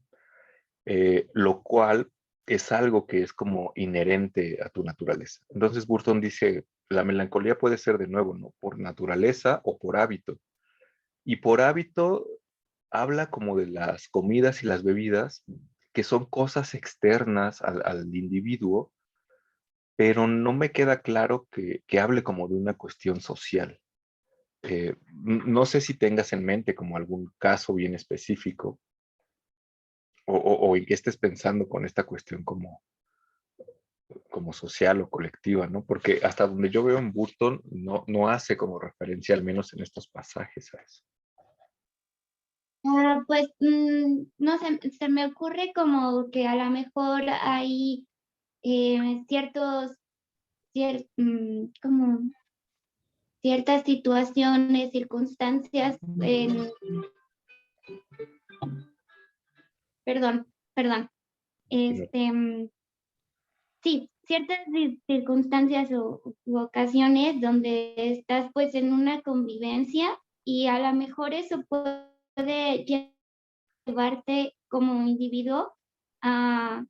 Lo cual es algo que es como inherente a tu naturaleza. Entonces Burton dice, la melancolía puede ser de nuevo, ¿no? Por naturaleza o por hábito. Y por hábito habla como de las comidas y las bebidas, que son cosas externas al individuo, pero no me queda claro que hable como de una cuestión social. No sé si tengas en mente como algún caso bien específico o en qué estés pensando con esta cuestión como social o colectiva, ¿no? Porque hasta donde yo veo en Burton no hace como referencia, al menos en estos pasajes, a eso. Pues no sé, se me ocurre como que a lo mejor hay ciertos, como ciertas situaciones, circunstancias, perdón, este, sí, ciertas circunstancias u ocasiones donde estás pues en una convivencia y a lo mejor eso puede llevarte como individuo a,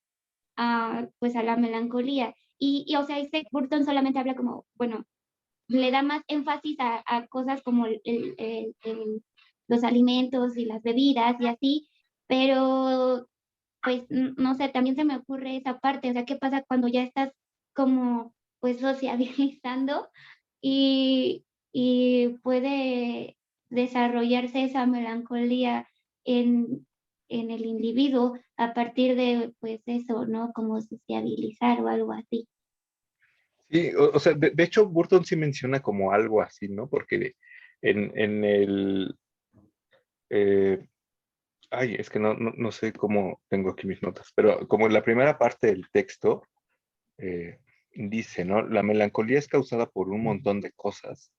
pues a la melancolía. O sea, este Burton solamente habla como, bueno, le da más énfasis a cosas como los alimentos y las bebidas y así, pero pues no sé, también se me ocurre esa parte, o sea, ¿qué pasa cuando ya estás como pues sociabilizando y puede desarrollarse esa melancolía en el individuo a partir de, pues eso, ¿no? Como sociabilizar o algo así. Sí, o sea, de hecho, Burton sí menciona como algo así, ¿no? Porque en el... eh, ay, es que no sé cómo tengo aquí mis notas, pero como en la primera parte del texto, dice, ¿no? La melancolía es causada por un montón de cosas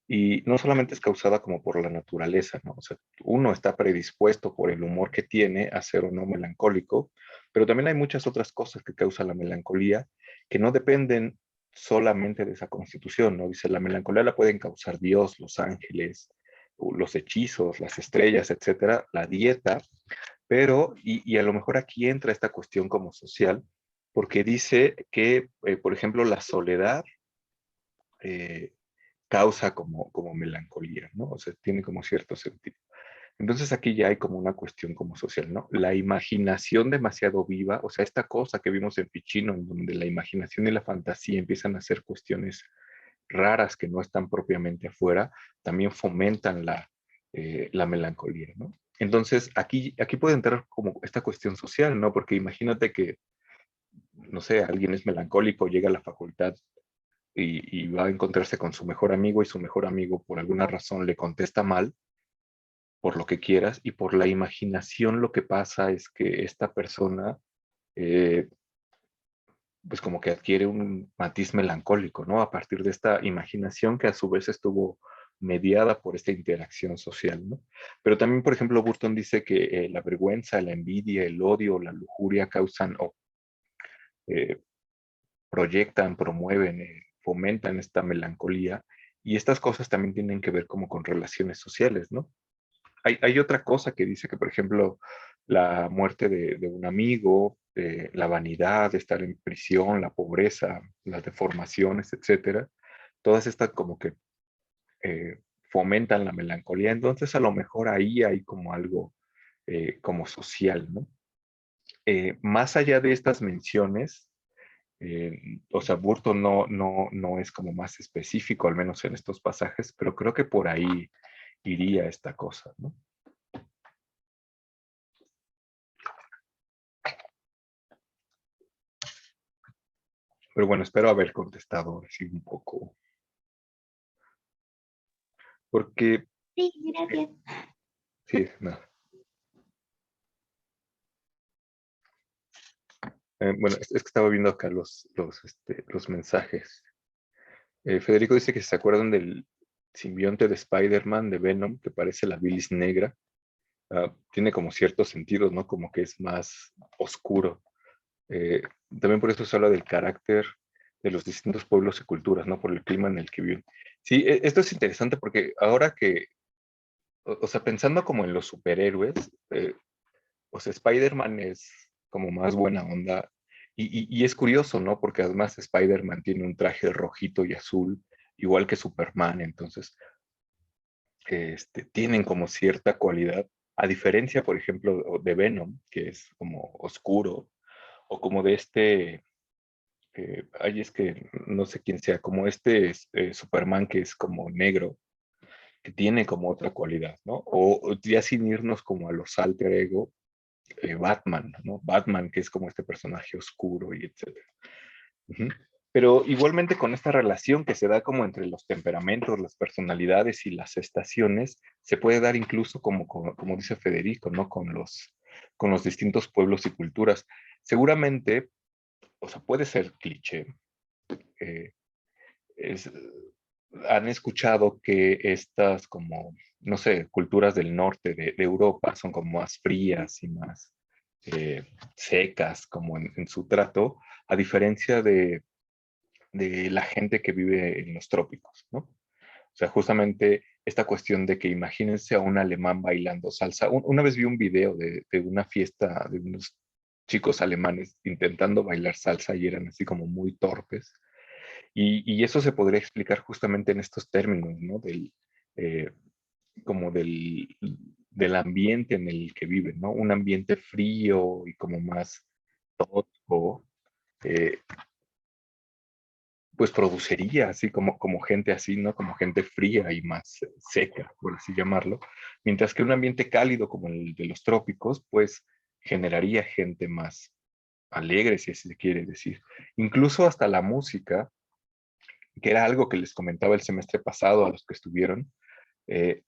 y no solamente es causada como por la naturaleza, ¿no? O sea, uno está predispuesto por el humor que tiene a ser o no melancólico, pero también hay muchas otras cosas que causan la melancolía que no dependen solamente de esa constitución, ¿no? Dice, la melancolía la pueden causar Dios, los ángeles, los hechizos, las estrellas, etcétera, la dieta, pero, y a lo mejor aquí entra esta cuestión como social, porque dice que, por ejemplo, la soledad eh, causa como melancolía, ¿no? O sea, tiene como cierto sentido. Entonces aquí ya hay como una cuestión como social, ¿no? La imaginación demasiado viva, o sea, esta cosa que vimos en Ficino, en donde la imaginación y la fantasía empiezan a ser cuestiones raras que no están propiamente afuera, también fomentan la melancolía, ¿no? Entonces, aquí puede entrar como esta cuestión social, ¿no? Porque imagínate que, no sé, alguien es melancólico, llega a la facultad y va a encontrarse con su mejor amigo y su mejor amigo por alguna razón le contesta mal, por lo que quieras, y por la imaginación lo que pasa es que esta persona, eh, pues como que adquiere un matiz melancólico, ¿no? A partir de esta imaginación que a su vez estuvo mediada por esta interacción social, ¿no? Pero también, por ejemplo, Burton dice que la vergüenza, la envidia, el odio, la lujuria causan o eh, proyectan, promueven, fomentan esta melancolía y estas cosas también tienen que ver como con relaciones sociales, ¿no? Hay otra cosa que dice que, por ejemplo, la muerte de un amigo, la vanidad, estar en prisión, la pobreza, las deformaciones, etcétera, todas estas como que fomentan la melancolía. Entonces, a lo mejor ahí hay como algo como social, ¿no? Más allá de estas menciones, o sea, Burton no es como más específico, al menos en estos pasajes, pero creo que por ahí iría esta cosa, ¿no? Pero bueno, espero haber contestado así un poco, porque Sí, gracias. sí, no. Bueno, es que estaba viendo acá los mensajes. Federico dice que se acuerdan del simbionte de Spider-Man, de Venom, que parece la bilis negra. Tiene como ciertos sentidos, ¿no? Como que es más oscuro. Eh, También por eso se habla del carácter de los distintos pueblos y culturas, ¿no? Por el clima en el que viven. Sí, esto es interesante porque ahora que, o sea, pensando como en los superhéroes, o sea, Spider-Man es como más buena onda. Y es curioso, ¿no? Porque además Spider-Man tiene un traje rojito y azul, igual que Superman, entonces tienen como cierta cualidad, a diferencia, por ejemplo, de Venom, que es como oscuro, o como de ay, es que no sé quién sea, como Superman que es como negro, que tiene como otra cualidad, ¿no? O ya sin irnos como a los alter ego, Batman, ¿no? Batman, que es como este personaje oscuro y etcétera. Ujú. Pero igualmente con esta relación que se da como entre los temperamentos, las personalidades y las estaciones, se puede dar incluso como dice Federico, ¿no? Con los distintos pueblos y culturas. Seguramente, o sea, puede ser cliché. eh, es- Han escuchado que estas como, no sé, culturas del norte de Europa son como más frías y más secas como en su trato, a diferencia de la gente que vive en los trópicos, ¿no? O sea, justamente esta cuestión de que imagínense a un alemán bailando salsa. Una vez vi un video de una fiesta de unos chicos alemanes intentando bailar salsa y eran así como muy torpes. Y eso se podría explicar justamente en estos términos, ¿no? Eh, como del ambiente en el que viven, ¿no? Un ambiente frío y como más tosco, eh, pues produciría así como gente así, ¿no? Como gente fría y más seca, por así llamarlo. Mientras que un ambiente cálido como el de los trópicos, pues generaría gente más alegre, si así se quiere decir. Incluso hasta la música, que era algo que les comentaba el semestre pasado a los que estuvieron,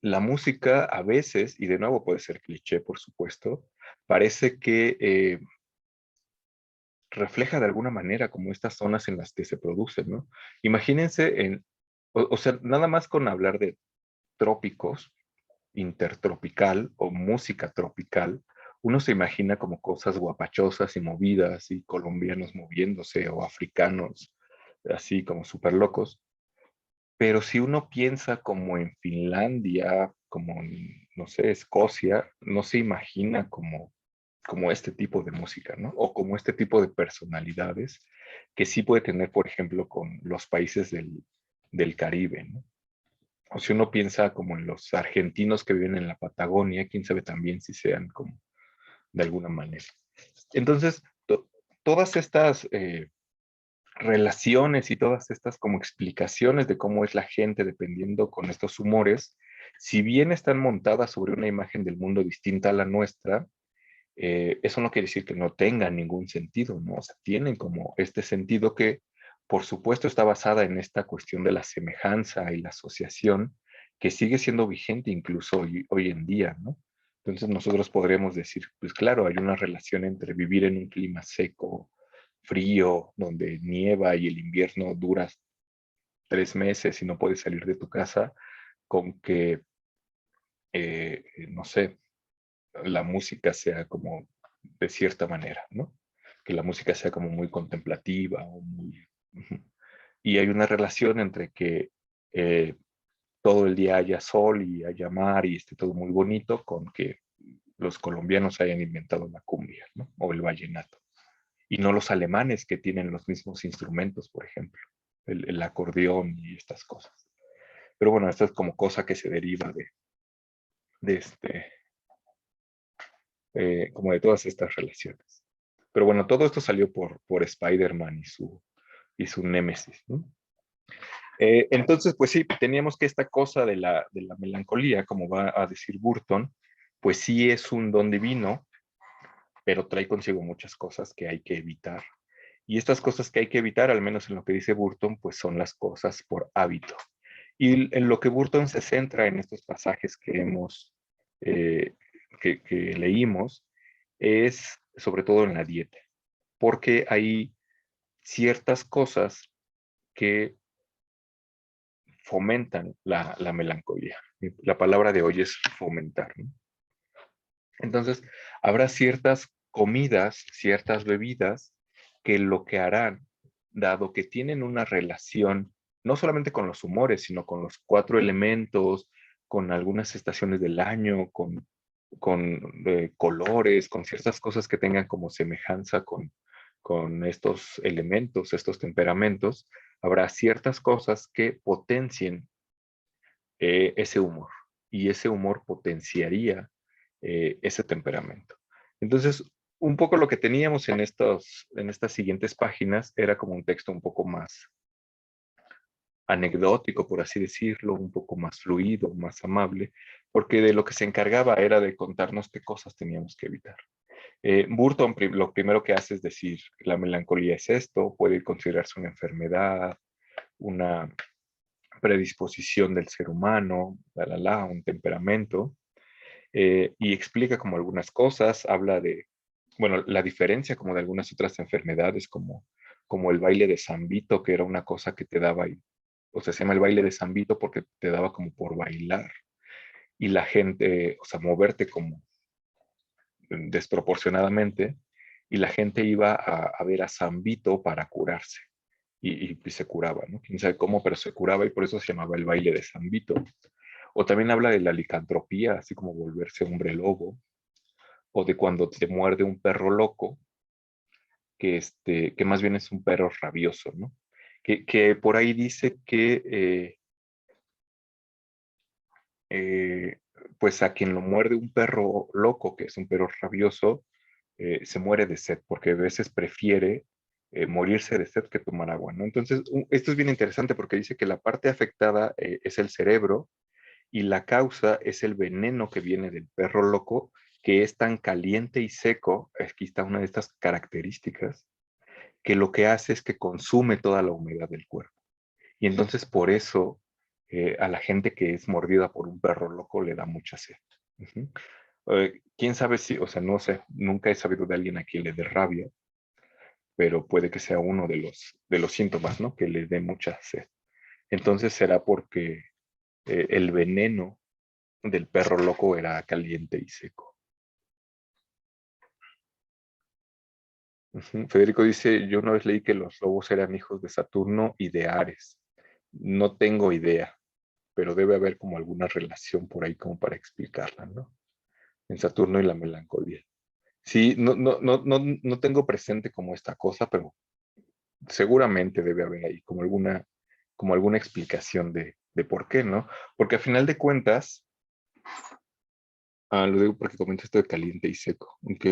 la música a veces, y de nuevo puede ser cliché, por supuesto, parece que refleja de alguna manera como estas zonas en las que se producen, ¿no? Imagínense o sea, nada más con hablar de trópicos, intertropical o música tropical, uno se imagina como cosas guapachosas y movidas y colombianos moviéndose o africanos así como súper locos. Pero si uno piensa como en Finlandia, como en, no sé, Escocia, no se imagina como este tipo de música, ¿no? O como este tipo de personalidades que sí puede tener, por ejemplo, con los países del Caribe, ¿no? O si uno piensa como en los argentinos que viven en la Patagonia, quién sabe también si sean como de alguna manera. Entonces, todas estas relaciones y todas estas como explicaciones de cómo es la gente dependiendo con estos humores, si bien están montadas sobre una imagen del mundo distinta a la nuestra, eso no quiere decir que no tengan ningún sentido, ¿no? O sea, tienen como este sentido que, por supuesto, está basada en esta cuestión de la semejanza y la asociación, que sigue siendo vigente incluso hoy en día, ¿no? Entonces nosotros podremos decir, pues claro, hay una relación entre vivir en un clima seco, frío, donde nieva y el invierno dura 3 meses y no puedes salir de tu casa, con que, no sé, la música sea como de cierta manera, ¿no? Que la música sea como muy contemplativa o muy... Ujú. Y hay una relación entre que eh, todo el día haya sol y haya mar y esté todo muy bonito con que los colombianos hayan inventado la cumbia, ¿no? O el vallenato. Y no los alemanes que tienen los mismos instrumentos, por ejemplo, el acordeón y estas cosas. Pero bueno, esta es como cosa que se deriva de como de todas estas relaciones. Pero bueno, todo esto salió por Spider-Man y su némesis, ¿no? Entonces, pues sí, teníamos que esta cosa de la melancolía, como va a decir Burton, pues sí es un don divino, pero trae consigo muchas cosas que hay que evitar. Y estas cosas que hay que evitar, al menos en lo que dice Burton, pues son las cosas por hábito. Y en lo que Burton se centra en estos pasajes eh, que leímos, es sobre todo en la dieta, porque hay ciertas cosas que fomentan la melancolía. La palabra de hoy es fomentar, ¿no? Entonces, habrá ciertas comidas, ciertas bebidas que lo que harán, dado que tienen una relación no solamente con los humores, sino con los 4 elementos, con algunas estaciones del año, con colores, con ciertas cosas que tengan como semejanza con estos elementos, estos temperamentos, habrá ciertas cosas que potencien ese humor y ese humor potenciaría ese temperamento. Entonces, un poco lo que teníamos en estas siguientes páginas era como un texto un poco más anecdótico, por así decirlo, un poco más fluido, más amable, porque de lo que se encargaba era de contarnos qué cosas teníamos que evitar. Burton lo primero que hace es decir, la melancolía es esto, puede considerarse una enfermedad, una predisposición del ser humano, un temperamento, y explica como algunas cosas, habla de, bueno, la diferencia como de algunas otras enfermedades, como el baile de San Vito, que era una cosa que te daba, o sea, se llama el baile de San Vito porque te daba como por bailar, y la gente, o sea, moverte como desproporcionadamente, y la gente iba a ver a San Vito para curarse. Y se curaba, ¿no? Quién sabe cómo, pero se curaba y por eso se llamaba el baile de San Vito. O también habla de la licantropía, así como volverse hombre lobo, o de cuando te muerde un perro loco, que más bien es un perro rabioso, ¿no? Que por ahí dice que eh, pues a quien lo muerde un perro loco, que es un perro rabioso, se muere de sed, porque a veces prefiere morirse de sed que tomar agua, ¿no? Entonces, esto es bien interesante porque dice que la parte afectada es el cerebro y la causa es el veneno que viene del perro loco, que es tan caliente y seco, aquí está una de estas características, que lo que hace es que consume toda la humedad del cuerpo. Y entonces por eso a la gente que es mordida por un perro loco le da mucha sed. Ujú. ¿Quién sabe si, o sea, no sé, nunca he sabido de alguien a quien le dé rabia, pero puede que sea uno de los síntomas, ¿no? Que le dé mucha sed. Entonces será porque el veneno del perro loco era caliente y seco. Ujú. Federico dice, yo una vez leí que los lobos eran hijos de Saturno y de Ares. No tengo idea, pero debe haber como alguna relación por ahí como para explicarla, ¿no? En Saturno y la melancolía. Sí, no tengo presente como esta cosa, pero seguramente debe haber ahí como alguna explicación de por qué, ¿no? Porque a final de cuentas, lo digo porque comento esto de caliente y seco, ¿ok?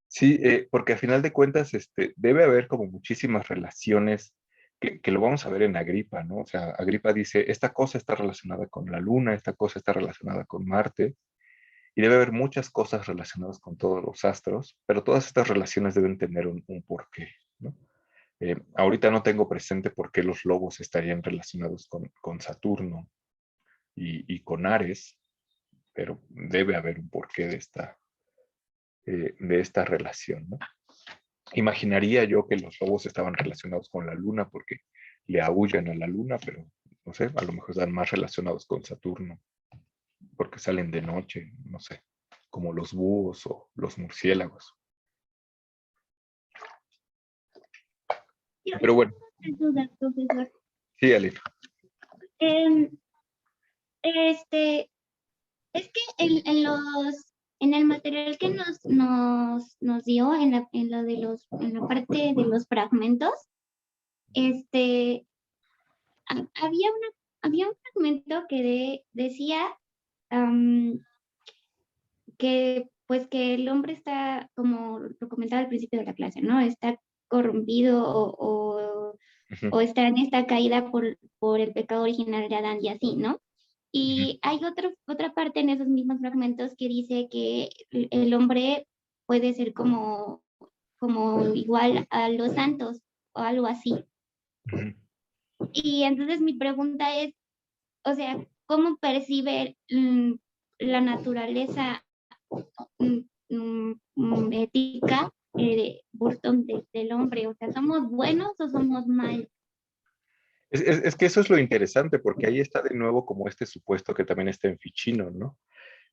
Sí, porque a final de cuentas, debe haber como muchísimas relaciones que lo vamos a ver en Agripa, ¿no? O sea, Agripa dice, esta cosa está relacionada con la Luna, esta cosa está relacionada con Marte, y debe haber muchas cosas relacionadas con todos los astros, pero todas estas relaciones deben tener un porqué, ¿no? Ahorita no tengo presente por qué los lobos estarían relacionados con Saturno y con Ares, pero debe haber un porqué de esta relación, ¿no? Imaginaría yo que los lobos estaban relacionados con la luna porque le aúllan a la luna, pero no sé, a lo mejor están más relacionados con Saturno porque salen de noche, no sé, como los búhos o los murciélagos. Yo Pero bueno, tengo una duda, profesor. sí, Ale. Em, este, es que en el material que nos dio en lo de en la parte de los fragmentos, este, había un fragmento que decía am, que pues que el hombre está, como lo comentaba al principio de la clase, ¿no? Está corrompido Ujú, o está en esta caída por el pecado original de Adán y así, ¿no? ujú, Y hay otra parte en esos mismos fragmentos que dice que el hombre puede ser como igual a los santos o algo así. ujú. Y entonces mi pregunta es, o sea, ¿cómo percibe la naturaleza mm, ética de Burton del hombre? O sea, ¿somos buenos o somos malos? Es que eso es lo interesante, porque ahí está de nuevo como este supuesto que también está en Ficino, ¿no?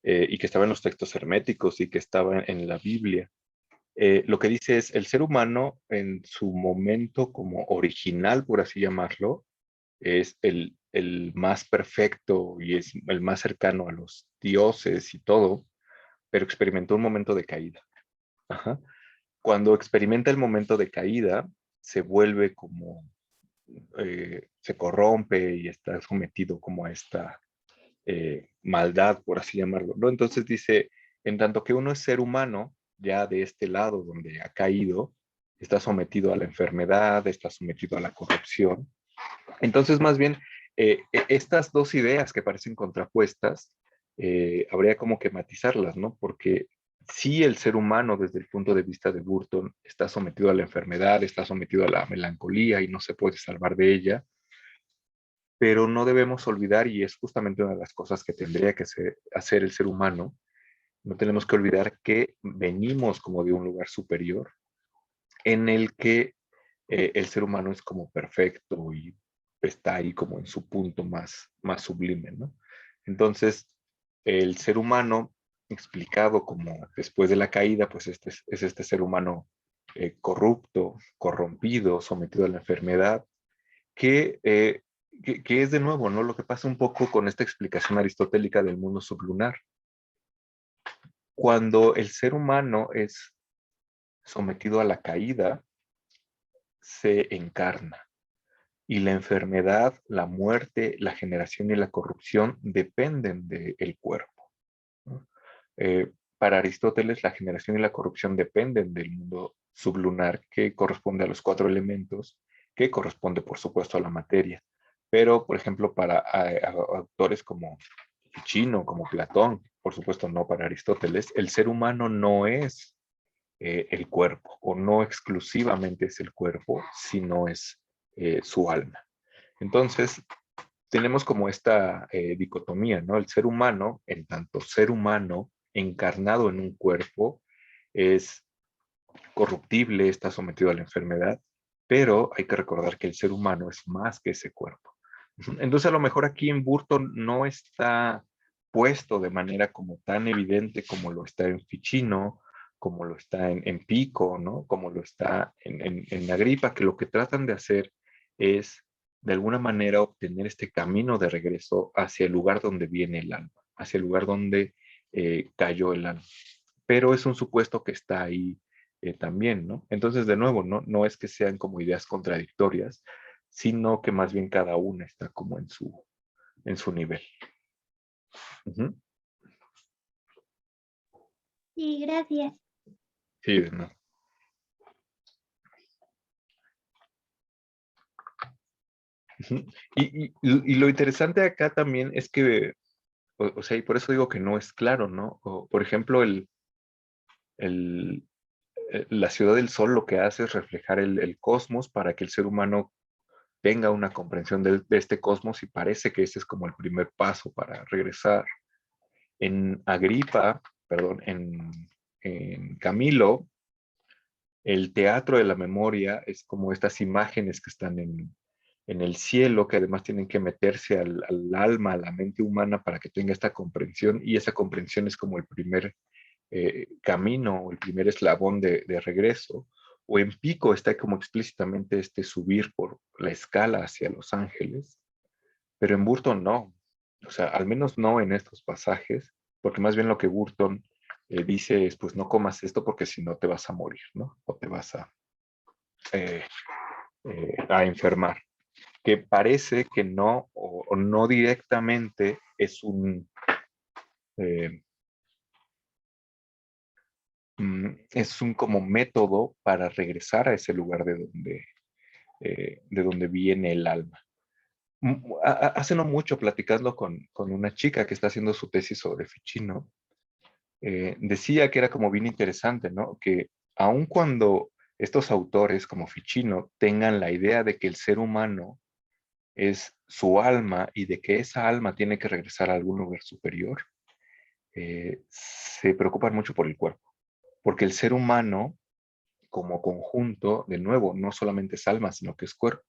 Y que estaba en los textos herméticos y que estaba en la Biblia. Lo que dice es, el ser humano en su momento como original, por así llamarlo, es el más perfecto y es el más cercano a los dioses y todo, pero experimentó un momento de caída. Ajá. Cuando experimenta el momento de caída, se vuelve como, se corrompe y está sometido como a esta maldad, por así llamarlo, ¿no? Entonces dice, en tanto que uno es ser humano, ya de este lado donde ha caído, está sometido a la enfermedad, está sometido a la corrupción. Entonces, más bien, estas dos ideas que parecen contrapuestas, habría como que matizarlas, ¿no? Porque sí el ser humano, desde el punto de vista de Burton, está sometido a la enfermedad, está sometido a la melancolía y no se puede salvar de ella, pero no debemos olvidar, y es justamente una de las cosas que tendría que hacer el ser humano, no tenemos que olvidar que venimos como de un lugar superior en el que el ser humano es como perfecto y está ahí como en su punto más sublime, ¿no? Entonces, el ser humano explicado como después de la caída, pues es este ser humano corrupto, corrompido, sometido a la enfermedad, que, eh, que es de nuevo, ¿no? Lo que pasa un poco con esta explicación aristotélica del mundo sublunar. Cuando el ser humano es sometido a la caída, se encarna. Y la enfermedad, la muerte, la generación y la corrupción dependen del cuerpo, ¿no? para Aristóteles la generación y la corrupción dependen del mundo sublunar, que corresponde a los 4 elementos, que corresponde por supuesto a la materia. Pero, por ejemplo, para autores como Ficino, como Platón, por supuesto no para Aristóteles, el ser humano no es el cuerpo, o no exclusivamente es el cuerpo, sino es su alma. Entonces, tenemos como esta dicotomía, ¿no? El ser humano, en tanto ser humano encarnado en un cuerpo, es corruptible, está sometido a la enfermedad, pero hay que recordar que el ser humano es más que ese cuerpo. Entonces, a lo mejor aquí en Burton no está puesto de manera como tan evidente como lo está en Ficino, como lo está en Pico, ¿no? Como lo está en Agripa, que lo que tratan de hacer es, de alguna manera, obtener este camino de regreso hacia el lugar donde viene el alma, hacia el lugar donde cayó el alma. Pero es un supuesto que está ahí también, ¿no? Entonces, de nuevo, no es que sean como ideas contradictorias, sino que más bien cada una está como en su nivel. Ujú. Sí, gracias. Sí, de nuevo. Ujú. Y lo interesante acá también es que, o sea, y por eso digo que no es claro, ¿no? Por ejemplo, el, la ciudad del sol lo que hace es reflejar el cosmos para que el ser humano tenga una comprensión de este cosmos, y parece que ese es como el primer paso para regresar. En Agripa, perdón, en Camilo, el teatro de la memoria es como estas imágenes que están en el cielo, que además tienen que meterse al alma, a la mente humana para que tenga esta comprensión, y esa comprensión es como el primer camino, el primer eslabón de regreso. O en Pico está como explícitamente este subir por la escala hacia Los Ángeles, pero en Burton no. O sea, al menos no en estos pasajes, porque más bien lo que Burton dice es, pues no comas esto porque si no te vas a morir, ¿no? O te vas eh, a enfermar. Que parece que no, o no directamente eh, es un como método para regresar a ese lugar de donde viene el alma. Hace no mucho, platicando con una chica que está haciendo su tesis sobre Ficino, decía que era como bien interesante, ¿no? Que aun cuando estos autores como Ficino tengan la idea de que el ser humano es su alma y de que esa alma tiene que regresar a algún lugar superior, se preocupan mucho por el cuerpo, porque el ser humano como conjunto, de nuevo, no solamente es alma, sino que es cuerpo.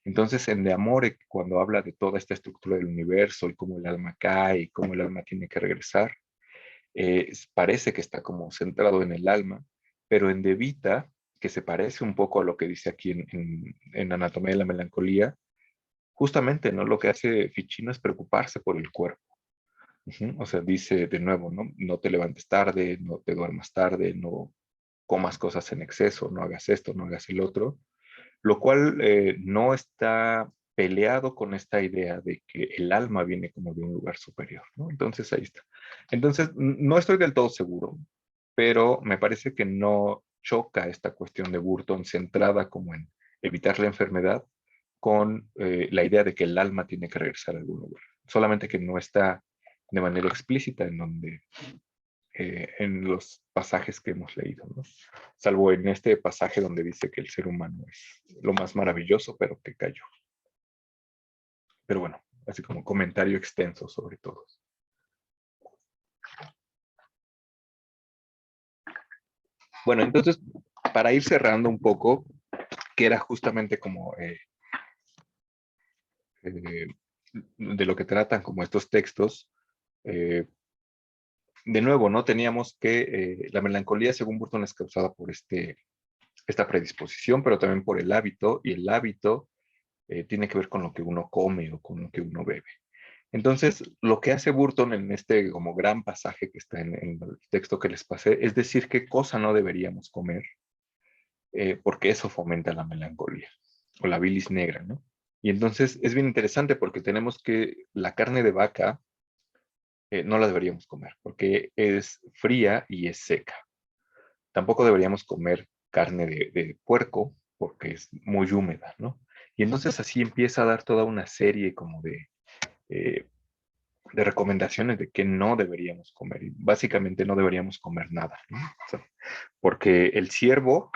Entonces, en De Amore, cuando habla de toda esta estructura del universo y cómo el alma cae y cómo el alma tiene que regresar, parece que está como centrado en el alma, pero en De Vita, que se parece un poco a lo que dice aquí en Anatomía de la Melancolía, justamente, ¿no? Lo que hace Ficino es preocuparse por el cuerpo. Ujú. O sea, dice de nuevo, ¿no? No te levantes tarde, no te duermas tarde, no comas cosas en exceso, no hagas esto, no hagas el otro, lo cual no está peleado con esta idea de que el alma viene como de un lugar superior, ¿no? Entonces ahí está. Entonces, no estoy del todo seguro, pero me parece que no choca esta cuestión de Burton centrada como en evitar la enfermedad con la idea de que el alma tiene que regresar a algún lugar. Solamente que no está de manera explícita en los pasajes que hemos leído, ¿no? Salvo en este pasaje donde dice que el ser humano es lo más maravilloso, pero que cayó. Pero bueno, así como comentario extenso sobre todo. Bueno, entonces, para ir cerrando un poco, que era justamente como eh, de lo que tratan como estos textos, eh, de nuevo, ¿no? Teníamos que la melancolía, según Burton, es causada por esta predisposición, pero también por el hábito, y el hábito tiene que ver con lo que uno come o con lo que uno bebe. Entonces, lo que hace Burton en este como gran pasaje que está en el texto que les pasé, es decir qué cosa no deberíamos comer, porque eso fomenta la melancolía o la bilis negra, ¿no? Y entonces es bien interesante porque tenemos que la carne de vaca no la deberíamos comer porque es fría y es seca. Tampoco deberíamos comer carne de puerco porque es muy húmeda, ¿no? Y entonces así empieza a dar toda una serie como eh, de recomendaciones de que no deberíamos comer. Y básicamente no deberíamos comer nada, ¿no? O sea, porque el ciervo,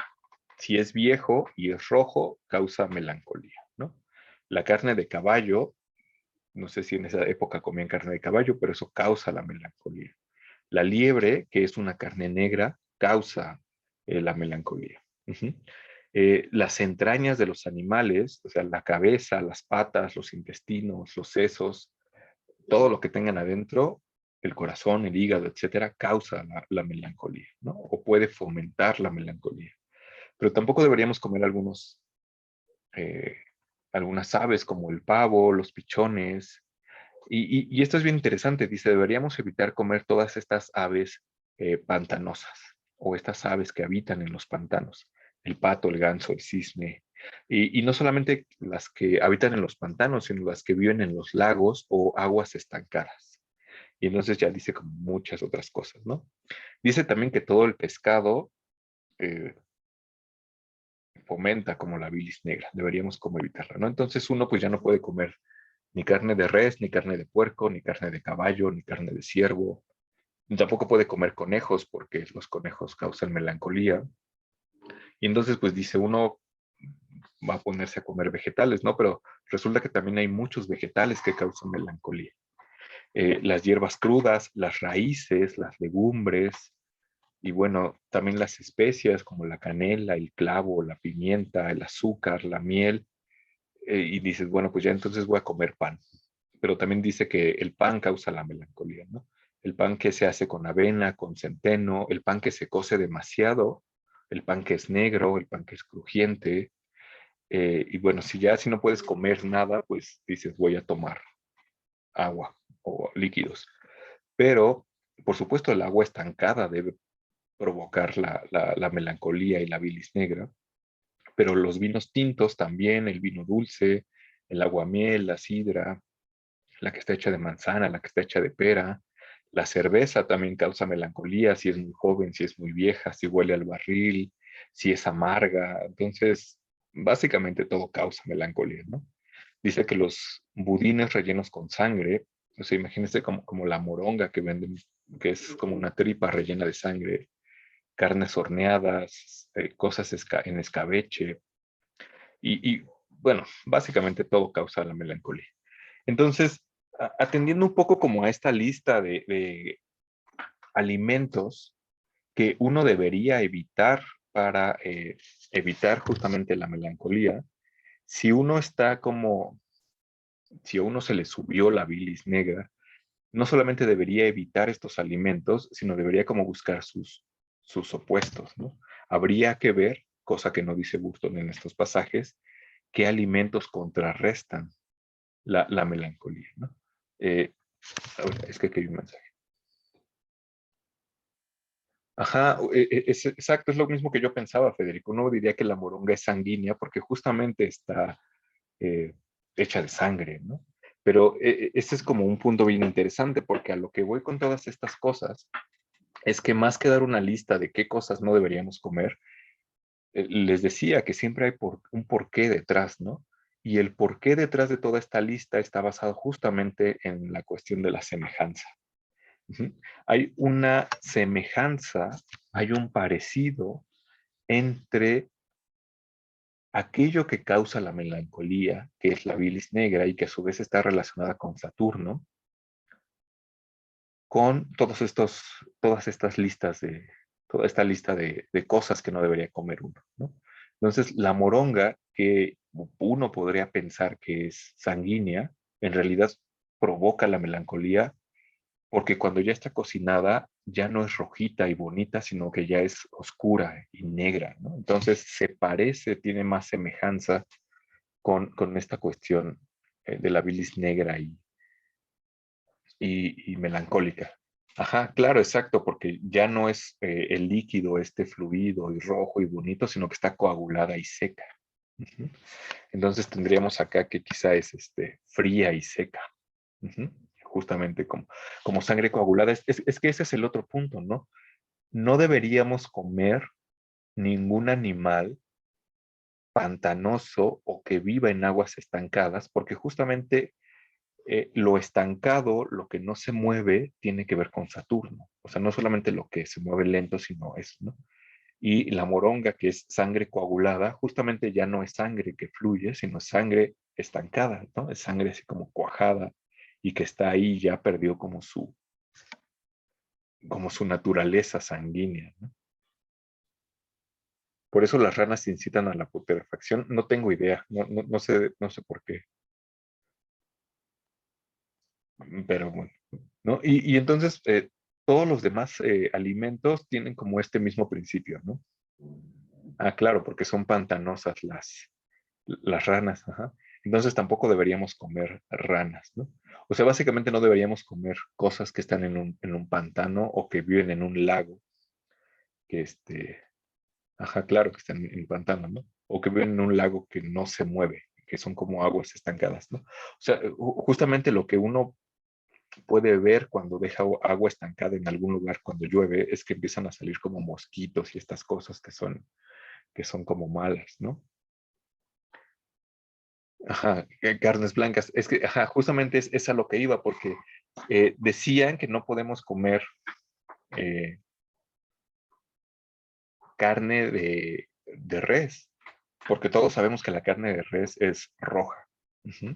si es viejo y es rojo, causa melancolía, ¿no? La carne de caballo, no sé si en esa época comían carne de caballo, pero eso causa la melancolía. La liebre, que es una carne negra, causa la melancolía. Ujú. Las entrañas de los animales, o sea, la cabeza, las patas, los intestinos, los sesos, todo lo que tengan adentro, el corazón, el hígado, etcétera, causa la melancolía, ¿no? O puede fomentar la melancolía. Pero tampoco deberíamos comer eh, algunas aves como el pavo, los pichones. Y esto es bien interesante, dice, deberíamos evitar comer todas estas aves pantanosas o estas aves que habitan en los pantanos, el pato, el ganso, el cisne, y no solamente las que habitan en los pantanos, sino las que viven en los lagos o aguas estancadas. Y entonces ya dice como muchas otras cosas, ¿no? Dice también que todo el pescado eh, fomenta como la bilis negra, deberíamos como evitarla, ¿no? Entonces uno pues ya no puede comer ni carne de res, ni carne de puerco, ni carne de caballo, ni carne de ciervo. Tampoco puede comer conejos porque los conejos causan melancolía. Y entonces, pues dice, uno va a ponerse a comer vegetales, ¿no? Pero resulta que también hay muchos vegetales que causan melancolía. Las hierbas crudas, las raíces, las legumbres, y bueno, también las especias como la canela, el clavo, la pimienta, el azúcar, la miel. Y dices, bueno, pues ya entonces voy a comer pan. Pero también dice que el pan causa la melancolía, ¿no? El pan que se hace con avena, con centeno, el pan que se cose demasiado, el pan que es negro, el pan que es crujiente. Y bueno, si no puedes comer nada, pues dices, voy a tomar agua o líquidos. Pero, por supuesto, el agua estancada debe provocar la melancolía y la bilis negra, pero los vinos tintos también, el vino dulce, el aguamiel, la sidra, la que está hecha de manzana, la que está hecha de pera. La cerveza también causa melancolía, si es muy joven, si es muy vieja, si huele al barril, si es amarga. Entonces, básicamente todo causa melancolía, ¿no? Dice que los budines rellenos con sangre, o sea, imagínense como la moronga que venden, que es como una tripa rellena de sangre, carnes horneadas, cosas en escabeche, bueno, básicamente todo causa la melancolía. Entonces, atendiendo un poco como a esta lista de alimentos que uno debería evitar para evitar justamente la melancolía, si uno está como, si a uno se le subió la bilis negra, no solamente debería evitar estos alimentos, sino debería como buscar sus opuestos, ¿no? Habría que ver, cosa que no dice Burton en estos pasajes, qué alimentos contrarrestan la melancolía, ¿no? Eh, es que aquí hay un mensaje. Ajá, exacto, es lo mismo que yo pensaba, Federico. Uno diría que la moronga es sanguínea porque justamente está eh, hecha de sangre, ¿no? Pero este es como un punto bien interesante porque a lo que voy con todas estas cosas es que más que dar una lista de qué cosas no deberíamos comer, les decía que siempre hay un porqué detrás, ¿no? Y el porqué detrás de toda esta lista está basado justamente en la cuestión de la semejanza. Ujú. Hay una semejanza, hay un parecido entre aquello que causa la melancolía, que es la bilis negra y que a su vez está relacionada con Saturno, con todas estas listas toda esta lista de cosas que no debería comer uno, ¿no? Entonces, la moronga, que uno podría pensar que es sanguínea, en realidad provoca la melancolía porque cuando ya está cocinada ya no es rojita y bonita, sino que ya es oscura y negra, ¿no? Entonces se parece, tiene más semejanza con esta cuestión de la bilis negra y melancólica. Ajá, claro, exacto, porque ya no es el líquido este fluido y rojo y bonito, sino que está coagulada y seca. Ujú. Entonces tendríamos acá que quizá es fría y seca. Ujú. justamente como sangre coagulada. Es que ese es el otro punto, ¿no? No deberíamos comer ningún animal pantanoso o que viva en aguas estancadas, porque justamente lo estancado, lo que no se mueve, tiene que ver con Saturno. O sea, no solamente lo que se mueve lento, sino eso, ¿no? Y la moronga, que es sangre coagulada, justamente ya no es sangre que fluye, sino sangre estancada, ¿no? Es sangre así como cuajada y que está ahí, ya perdió como su naturaleza sanguínea, ¿no? Por eso las ranas incitan a la putrefacción. No tengo idea, no sé por qué, pero bueno, ¿no? Y entonces todos los demás alimentos tienen como este mismo principio, ¿no? Ah, claro, porque son pantanosas las ranas, ajá. Entonces tampoco deberíamos comer ranas, ¿no? O sea, básicamente no deberíamos comer cosas que están en un pantano o que viven en un lago, que ajá, claro, que están en pantano, ¿no? O que viven en un lago que no se mueve, que son como aguas estancadas, ¿no? O sea, justamente lo que uno puede ver cuando deja agua estancada en algún lugar cuando llueve es que empiezan a salir como mosquitos y estas cosas que son como malas, ¿no? Ajá, carnes blancas. Es que, ajá, justamente es a lo que iba, porque decían que no podemos comer eh, carne de res, porque todos sabemos que la carne de res es roja. Ujú.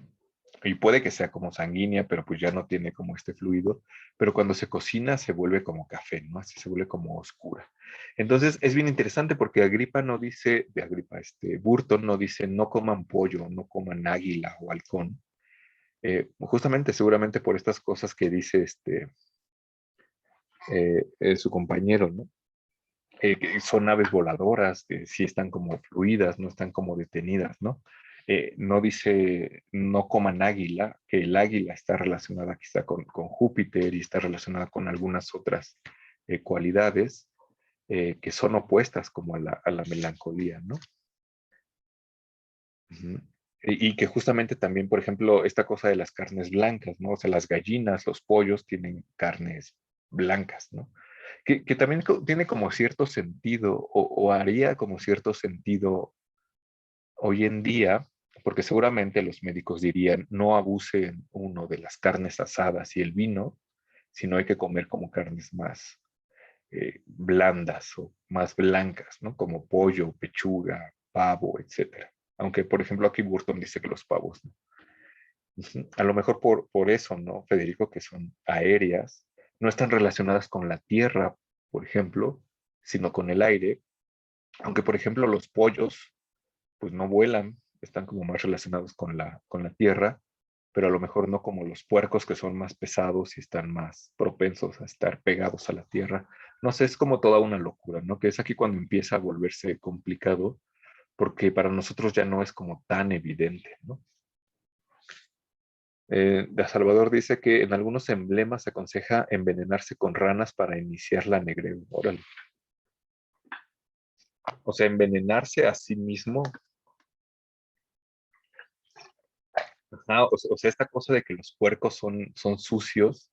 Y puede que sea como sanguínea, pero pues ya no tiene como este fluido, pero cuando se cocina se vuelve como café, ¿no? Así se vuelve como oscura. Entonces es bien interesante porque Agripa no dice, de Agripa, Burton no dice no coman pollo, no coman águila o halcón, justamente seguramente por estas cosas que dice su compañero, ¿no? Que son aves voladoras, que sí están como fluidas, no están como detenidas, ¿no? No dice no coman águila, que el águila está relacionada quizá con Júpiter y está relacionada con algunas otras cualidades que son opuestas como a la melancolía, ¿no? Ujú. Y que justamente también, por ejemplo, esta cosa de las carnes blancas, ¿no? O sea, las gallinas, los pollos tienen carnes blancas, ¿no? Que también tiene como cierto sentido o haría como cierto sentido hoy en día, porque seguramente los médicos dirían, no abusen uno de las carnes asadas y el vino, sino hay que comer como carnes más blandas o más blancas, ¿no? Como pollo, pechuga, pavo, etcétera. Aunque, por ejemplo, aquí Burton dice que los pavos, ¿no? Ujú. A lo mejor por eso, ¿no, Federico? Que son aéreas, no están relacionadas con la tierra, por ejemplo, sino con el aire. Aunque, por ejemplo, los pollos, pues no vuelan, están como más relacionados con la tierra, pero a lo mejor no como los puercos que son más pesados y están más propensos a estar pegados a la tierra. No sé, es como toda una locura, ¿no? Que es aquí cuando empieza a volverse complicado, porque para nosotros ya no es como tan evidente, ¿no? De Salvador dice que en algunos emblemas se aconseja envenenarse con ranas para iniciar la negreo. Órale. O sea, envenenarse a sí mismo. Ajá, o sea, esta cosa de que los puercos son sucios,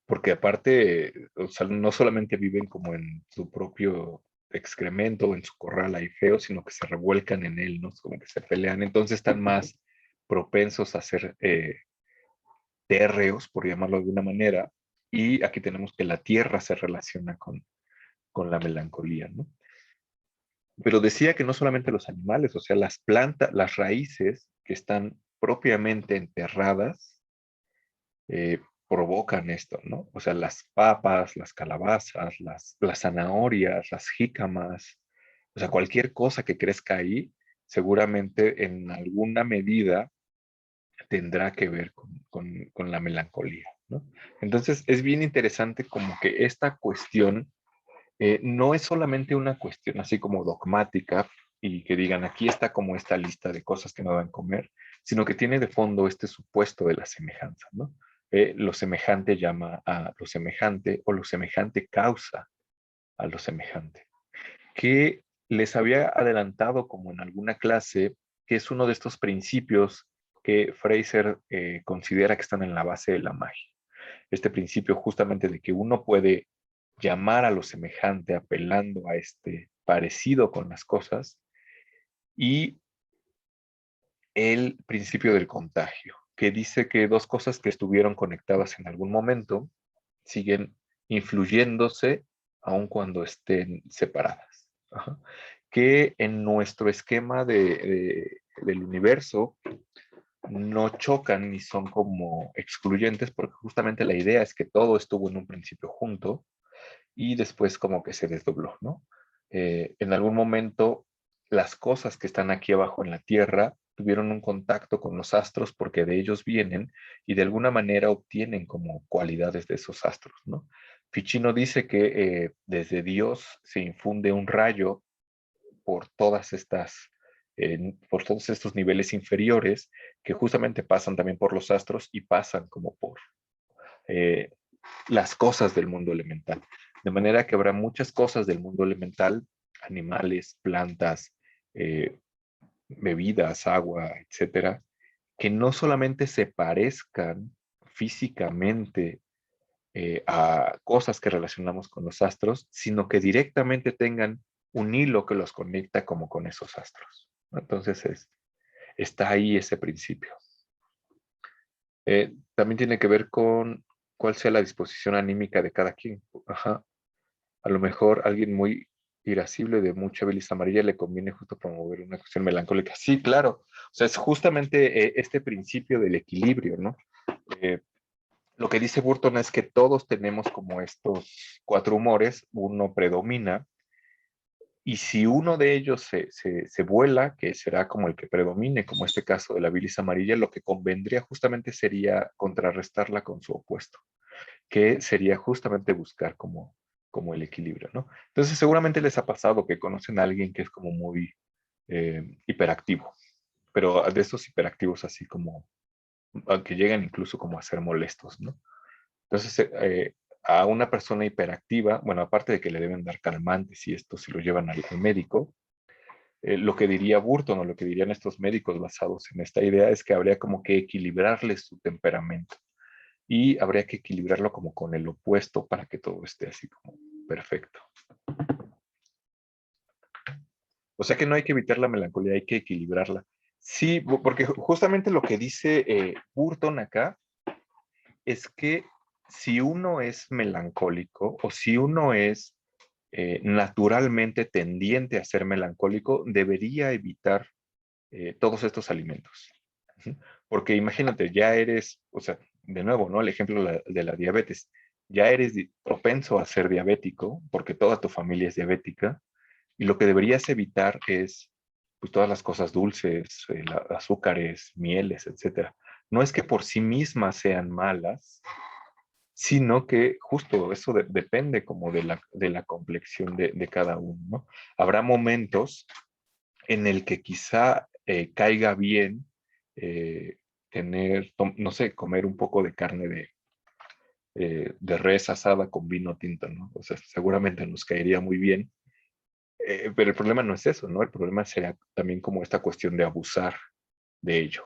porque aparte, o sea, no solamente viven como en su propio excremento o en su corral ahí feo, sino que se revuelcan en él, ¿no? Es como que se pelean. Entonces están más propensos a ser térreos, por llamarlo de una manera. Y aquí tenemos que la tierra se relaciona con la melancolía, ¿no? Pero decía que no solamente los animales, o sea, las plantas, las raíces que están propiamente enterradas, provocan esto, ¿no? O sea, las papas, las calabazas, las zanahorias, las jícamas, o sea, cualquier cosa que crezca ahí, seguramente en alguna medida tendrá que ver con la melancolía, ¿no? Entonces, es bien interesante como que esta cuestión no es solamente una cuestión así como dogmática y que digan aquí está como esta lista de cosas que no deben comer, sino que tiene de fondo este supuesto de la semejanza, ¿no? Lo semejante llama a lo semejante o lo semejante causa a lo semejante. Que les había adelantado como en alguna clase que es uno de estos principios que Fraser considera que están en la base de la magia. Este principio justamente de que uno puede llamar a lo semejante apelando a este parecido con las cosas, y el principio del contagio, que dice que dos cosas que estuvieron conectadas en algún momento siguen influyéndose aun cuando estén separadas. Ajá. Que en nuestro esquema del universo no chocan ni son como excluyentes, porque justamente la idea es que todo estuvo en un principio junto y después como que se desdobló, ¿no? En algún momento las cosas que están aquí abajo en la Tierra tuvieron un contacto con los astros porque de ellos vienen y de alguna manera obtienen como cualidades de esos astros, ¿no? Ficino dice que desde Dios se infunde un rayo por todas estas, por todos estos niveles inferiores que justamente pasan también por los astros y pasan como por eh, las cosas del mundo elemental. De manera que habrá muchas cosas del mundo elemental, animales, plantas, eh, bebidas, agua, etcétera, que no solamente se parezcan físicamente a cosas que relacionamos con los astros, sino que directamente tengan un hilo que los conecta como con esos astros. Entonces está ahí ese principio. También tiene que ver con cuál sea la disposición anímica de cada quien. Ajá. A lo mejor a alguien muy irascible de mucha bilis amarilla le conviene justo promover una cuestión melancólica. Sí, claro. O sea, es justamente este principio del equilibrio, ¿no? Eh, lo que dice Burton es que todos tenemos como estos cuatro humores, uno predomina, y si uno de ellos se vuela, que será como el que predomine, como este caso de la bilis amarilla, lo que convendría justamente sería contrarrestarla con su opuesto, que sería justamente buscar como el equilibrio, ¿no? Entonces seguramente les ha pasado que conocen a alguien que es como muy hiperactivo, pero de esos hiperactivos así como, que llegan incluso como a ser molestos, ¿no? Entonces, a una persona hiperactiva, bueno, aparte de que le deben dar calmantes y esto si lo llevan al médico, lo que diría Burton o lo que dirían estos médicos basados en esta idea es que habría como que equilibrarle su temperamento y habría que equilibrarlo como con el opuesto para que todo esté así como perfecto. O sea que no hay que evitar la melancolía, hay que equilibrarla. Sí, porque justamente lo que dice Burton acá es que si uno es melancólico o si uno es naturalmente tendiente a ser melancólico, debería evitar todos estos alimentos. Porque imagínate, ya eres, o sea, de nuevo, ¿no? El ejemplo de la diabetes. Ya eres propenso a ser diabético porque toda tu familia es diabética y lo que deberías evitar es pues todas las cosas dulces, azúcares, mieles, etcétera. No es que por sí mismas sean malas, sino que justo eso depende como de la complexión de cada uno, ¿no? Habrá momentos en el que quizá caiga bien no sé, comer un poco de carne de res asada con vino tinto, ¿no? O sea, seguramente nos caería muy bien, pero el problema no es eso, ¿no? El problema sería también como esta cuestión de abusar de ello,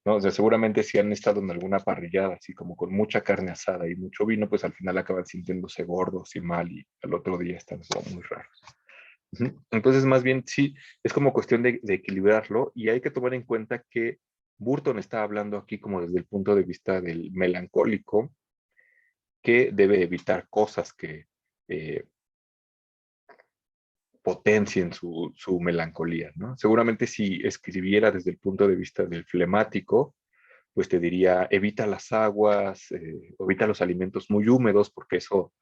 ¿no? O sea, seguramente si han estado en alguna parrillada, así como con mucha carne asada y mucho vino, pues al final acaban sintiéndose gordos y mal y al otro día están como muy raros. Entonces, más bien, sí, es como cuestión de equilibrarlo y hay que tomar en cuenta que Burton está hablando aquí como desde el punto de vista del melancólico, que debe evitar cosas que eh, potencien su melancolía, ¿no? Seguramente si escribiera desde el punto de vista del flemático, pues te diría, evita las aguas, evita los alimentos muy húmedos, porque eso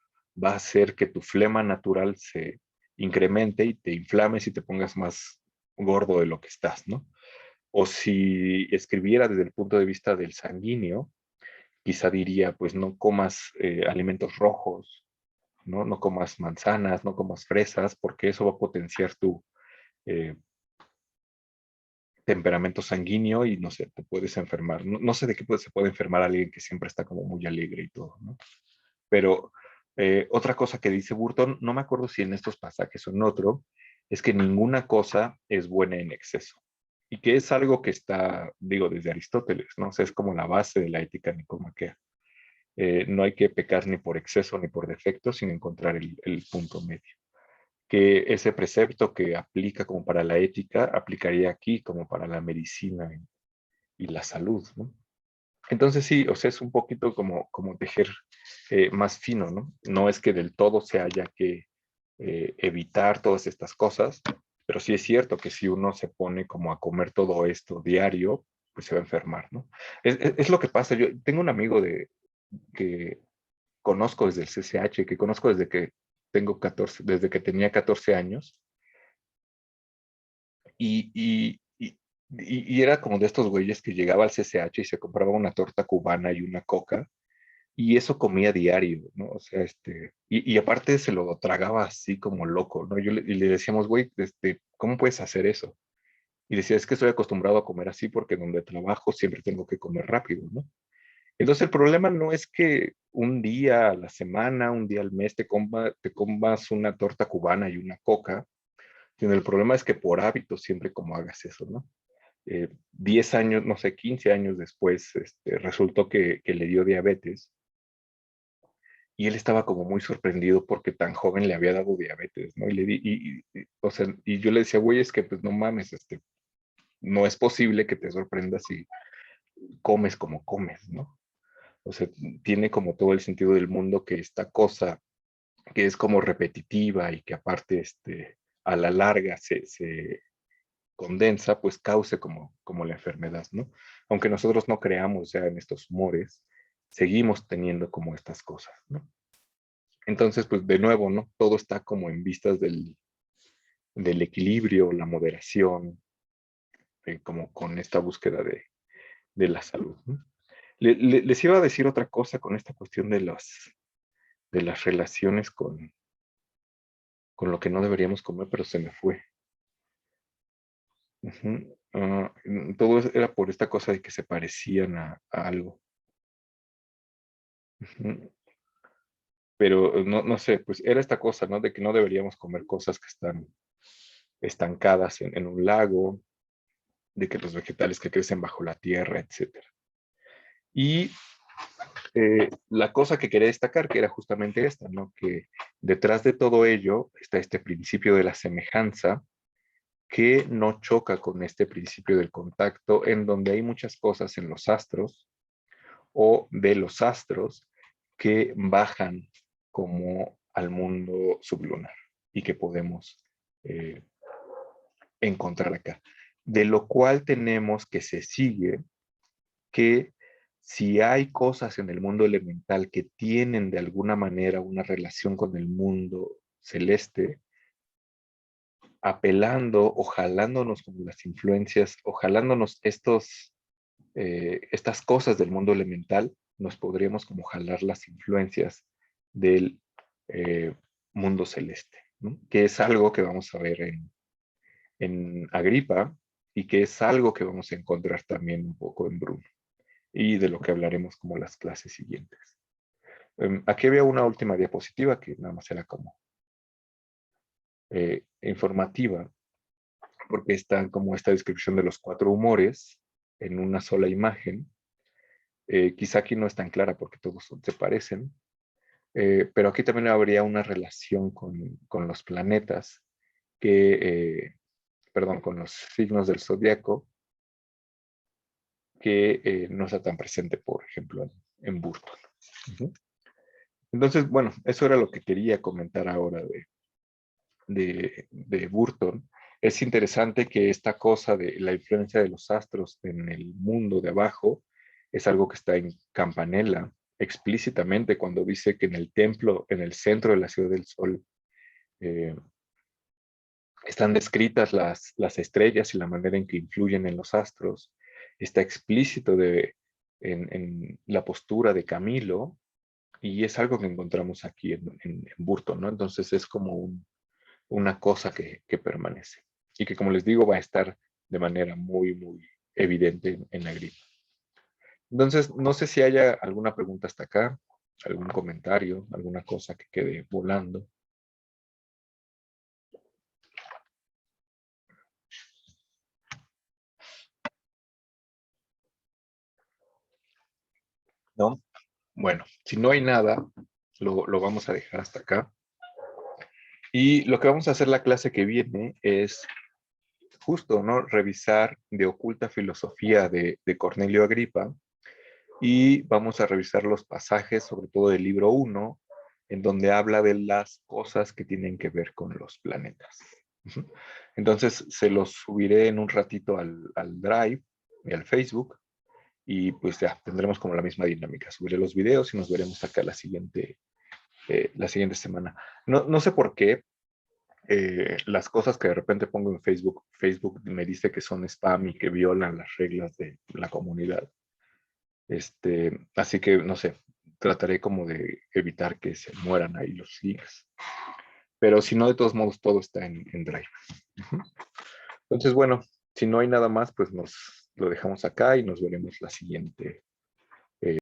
va a hacer que tu flema natural se incremente y te inflames y te pongas más gordo de lo que estás, ¿no? O si escribiera desde el punto de vista del sanguíneo, quizá diría, pues no comas alimentos rojos, ¿no? No comas manzanas, no comas fresas, porque eso va a potenciar tu eh, temperamento sanguíneo y no sé, te puedes enfermar. No, no sé de qué se puede enfermar alguien que siempre está como muy alegre y todo, ¿no? Pero otra cosa que dice Burton, no me acuerdo si en estos pasajes o en otro, es que ninguna cosa es buena en exceso. y que es algo que está, digo, desde Aristóteles, ¿no? O sea, es como la base de la ética nicomaquea. No hay que pecar ni por exceso ni por defecto, sin encontrar el punto medio. Que ese precepto que aplica como para la ética, aplicaría aquí como para la medicina y la salud, ¿no? Entonces sí, o sea, es un poquito como tejer más fino, ¿no? No es que del todo se haya que evitar todas estas cosas, pero sí es cierto que si uno se pone como a comer todo esto diario, pues se va a enfermar, ¿no? Es lo que pasa. Yo tengo un amigo que conozco desde el CCH, que conozco desde que tengo 14, desde que tenía 14 años, y, y, y, y era como de estos güeyes que llegaba al CCH y se compraba una torta cubana y una coca, y eso comía diario, ¿no? O sea, y aparte se lo tragaba así como loco, ¿no? Y le decíamos, güey, ¿cómo puedes hacer eso? Y decía, es que estoy acostumbrado a comer así porque donde trabajo siempre tengo que comer rápido, ¿no? Entonces el problema no es que un día a la semana, un día al mes te comas una torta cubana y una coca, sino el problema es que por hábito siempre como hagas eso, ¿no? 10 años, no sé, 15 años después, resultó que le dio diabetes y él estaba como muy sorprendido porque tan joven le había dado diabetes, ¿no? O sea, y yo le decía, güey, es que pues no mames, no es posible que te sorprendas si comes como comes, ¿no? O sea, tiene como todo el sentido del mundo que esta cosa que es como repetitiva y que aparte a la larga se condensa, pues cause como la enfermedad, ¿no? Aunque nosotros no creamos ya en estos humores, seguimos teniendo como estas cosas, ¿no? Entonces, pues de nuevo, ¿no? Todo está como en vistas del equilibrio, la moderación, como con esta búsqueda de la salud, ¿no? Les iba a decir otra cosa con esta cuestión de las relaciones con lo que no deberíamos comer, pero se me fue. Ujú. Todo era por esta cosa de que se parecían a algo. Ujú. Pero no sé, pues era esta cosa, ¿no? De que no deberíamos comer cosas que están estancadas en un lago, de que los vegetales que crecen bajo la tierra, etcétera. Y la cosa que quería destacar, que era justamente esta, ¿no? Que detrás de todo ello está este principio de la semejanza que no choca con este principio del contacto, en donde hay muchas cosas en los astros o de los astros que bajan como al mundo sublunar y que podemos eh, encontrar acá. De lo cual tenemos que se sigue que si hay cosas en el mundo elemental que tienen de alguna manera una relación con el mundo celeste, apelando o jalándonos como las influencias o jalándonos estas cosas del mundo elemental, nos podríamos como jalar las influencias del eh, mundo celeste, ¿no? Que es algo que vamos a ver en Agripa y que es algo que vamos a encontrar también un poco en Bruno y de lo que hablaremos como las clases siguientes. Aquí había una última diapositiva que nada más era como informativa, porque está como esta descripción de los 4 humores en una sola imagen. Quizá aquí no es tan clara porque todos se parecen, pero aquí también habría una relación con los planetas, perdón, con los signos del zodiaco, que no está tan presente, por ejemplo, en Burton. Uh-huh. Entonces, bueno, eso era lo que quería comentar ahora de Burton. Es interesante que esta cosa de la influencia de los astros en el mundo de abajo es algo que está en Campanella explícitamente cuando dice que en el templo, en el centro de la Ciudad del Sol, eh, están descritas las estrellas y la manera en que influyen en los astros. Está explícito en la postura de Camilo y es algo que encontramos aquí en Burton, ¿no? Entonces es como una cosa que permanece y que, como les digo, va a estar de manera muy, muy evidente en la gripe. Entonces, no sé si haya alguna pregunta hasta acá, algún comentario, alguna cosa que quede volando. ¿no? Bueno, si no hay nada, lo vamos a dejar hasta acá. Y lo que vamos a hacer la clase que viene es justo, ¿no? Revisar de Oculta Filosofía de Cornelio Agripa y vamos a revisar los pasajes, sobre todo del libro 1, en donde habla de las cosas que tienen que ver con los planetas. Entonces se los subiré en un ratito al Drive y al Facebook y pues ya tendremos como la misma dinámica. Subiré los videos y nos veremos acá la siguiente semana. No sé por qué las cosas que de repente pongo en Facebook, Facebook me dice que son spam y que violan las reglas de la comunidad. Así que no sé, trataré como de evitar que se mueran ahí los links. Pero si no, de todos modos, todo está en Drive. Ujú. Entonces, bueno, si no hay nada más, pues nos lo dejamos acá y nos veremos la siguiente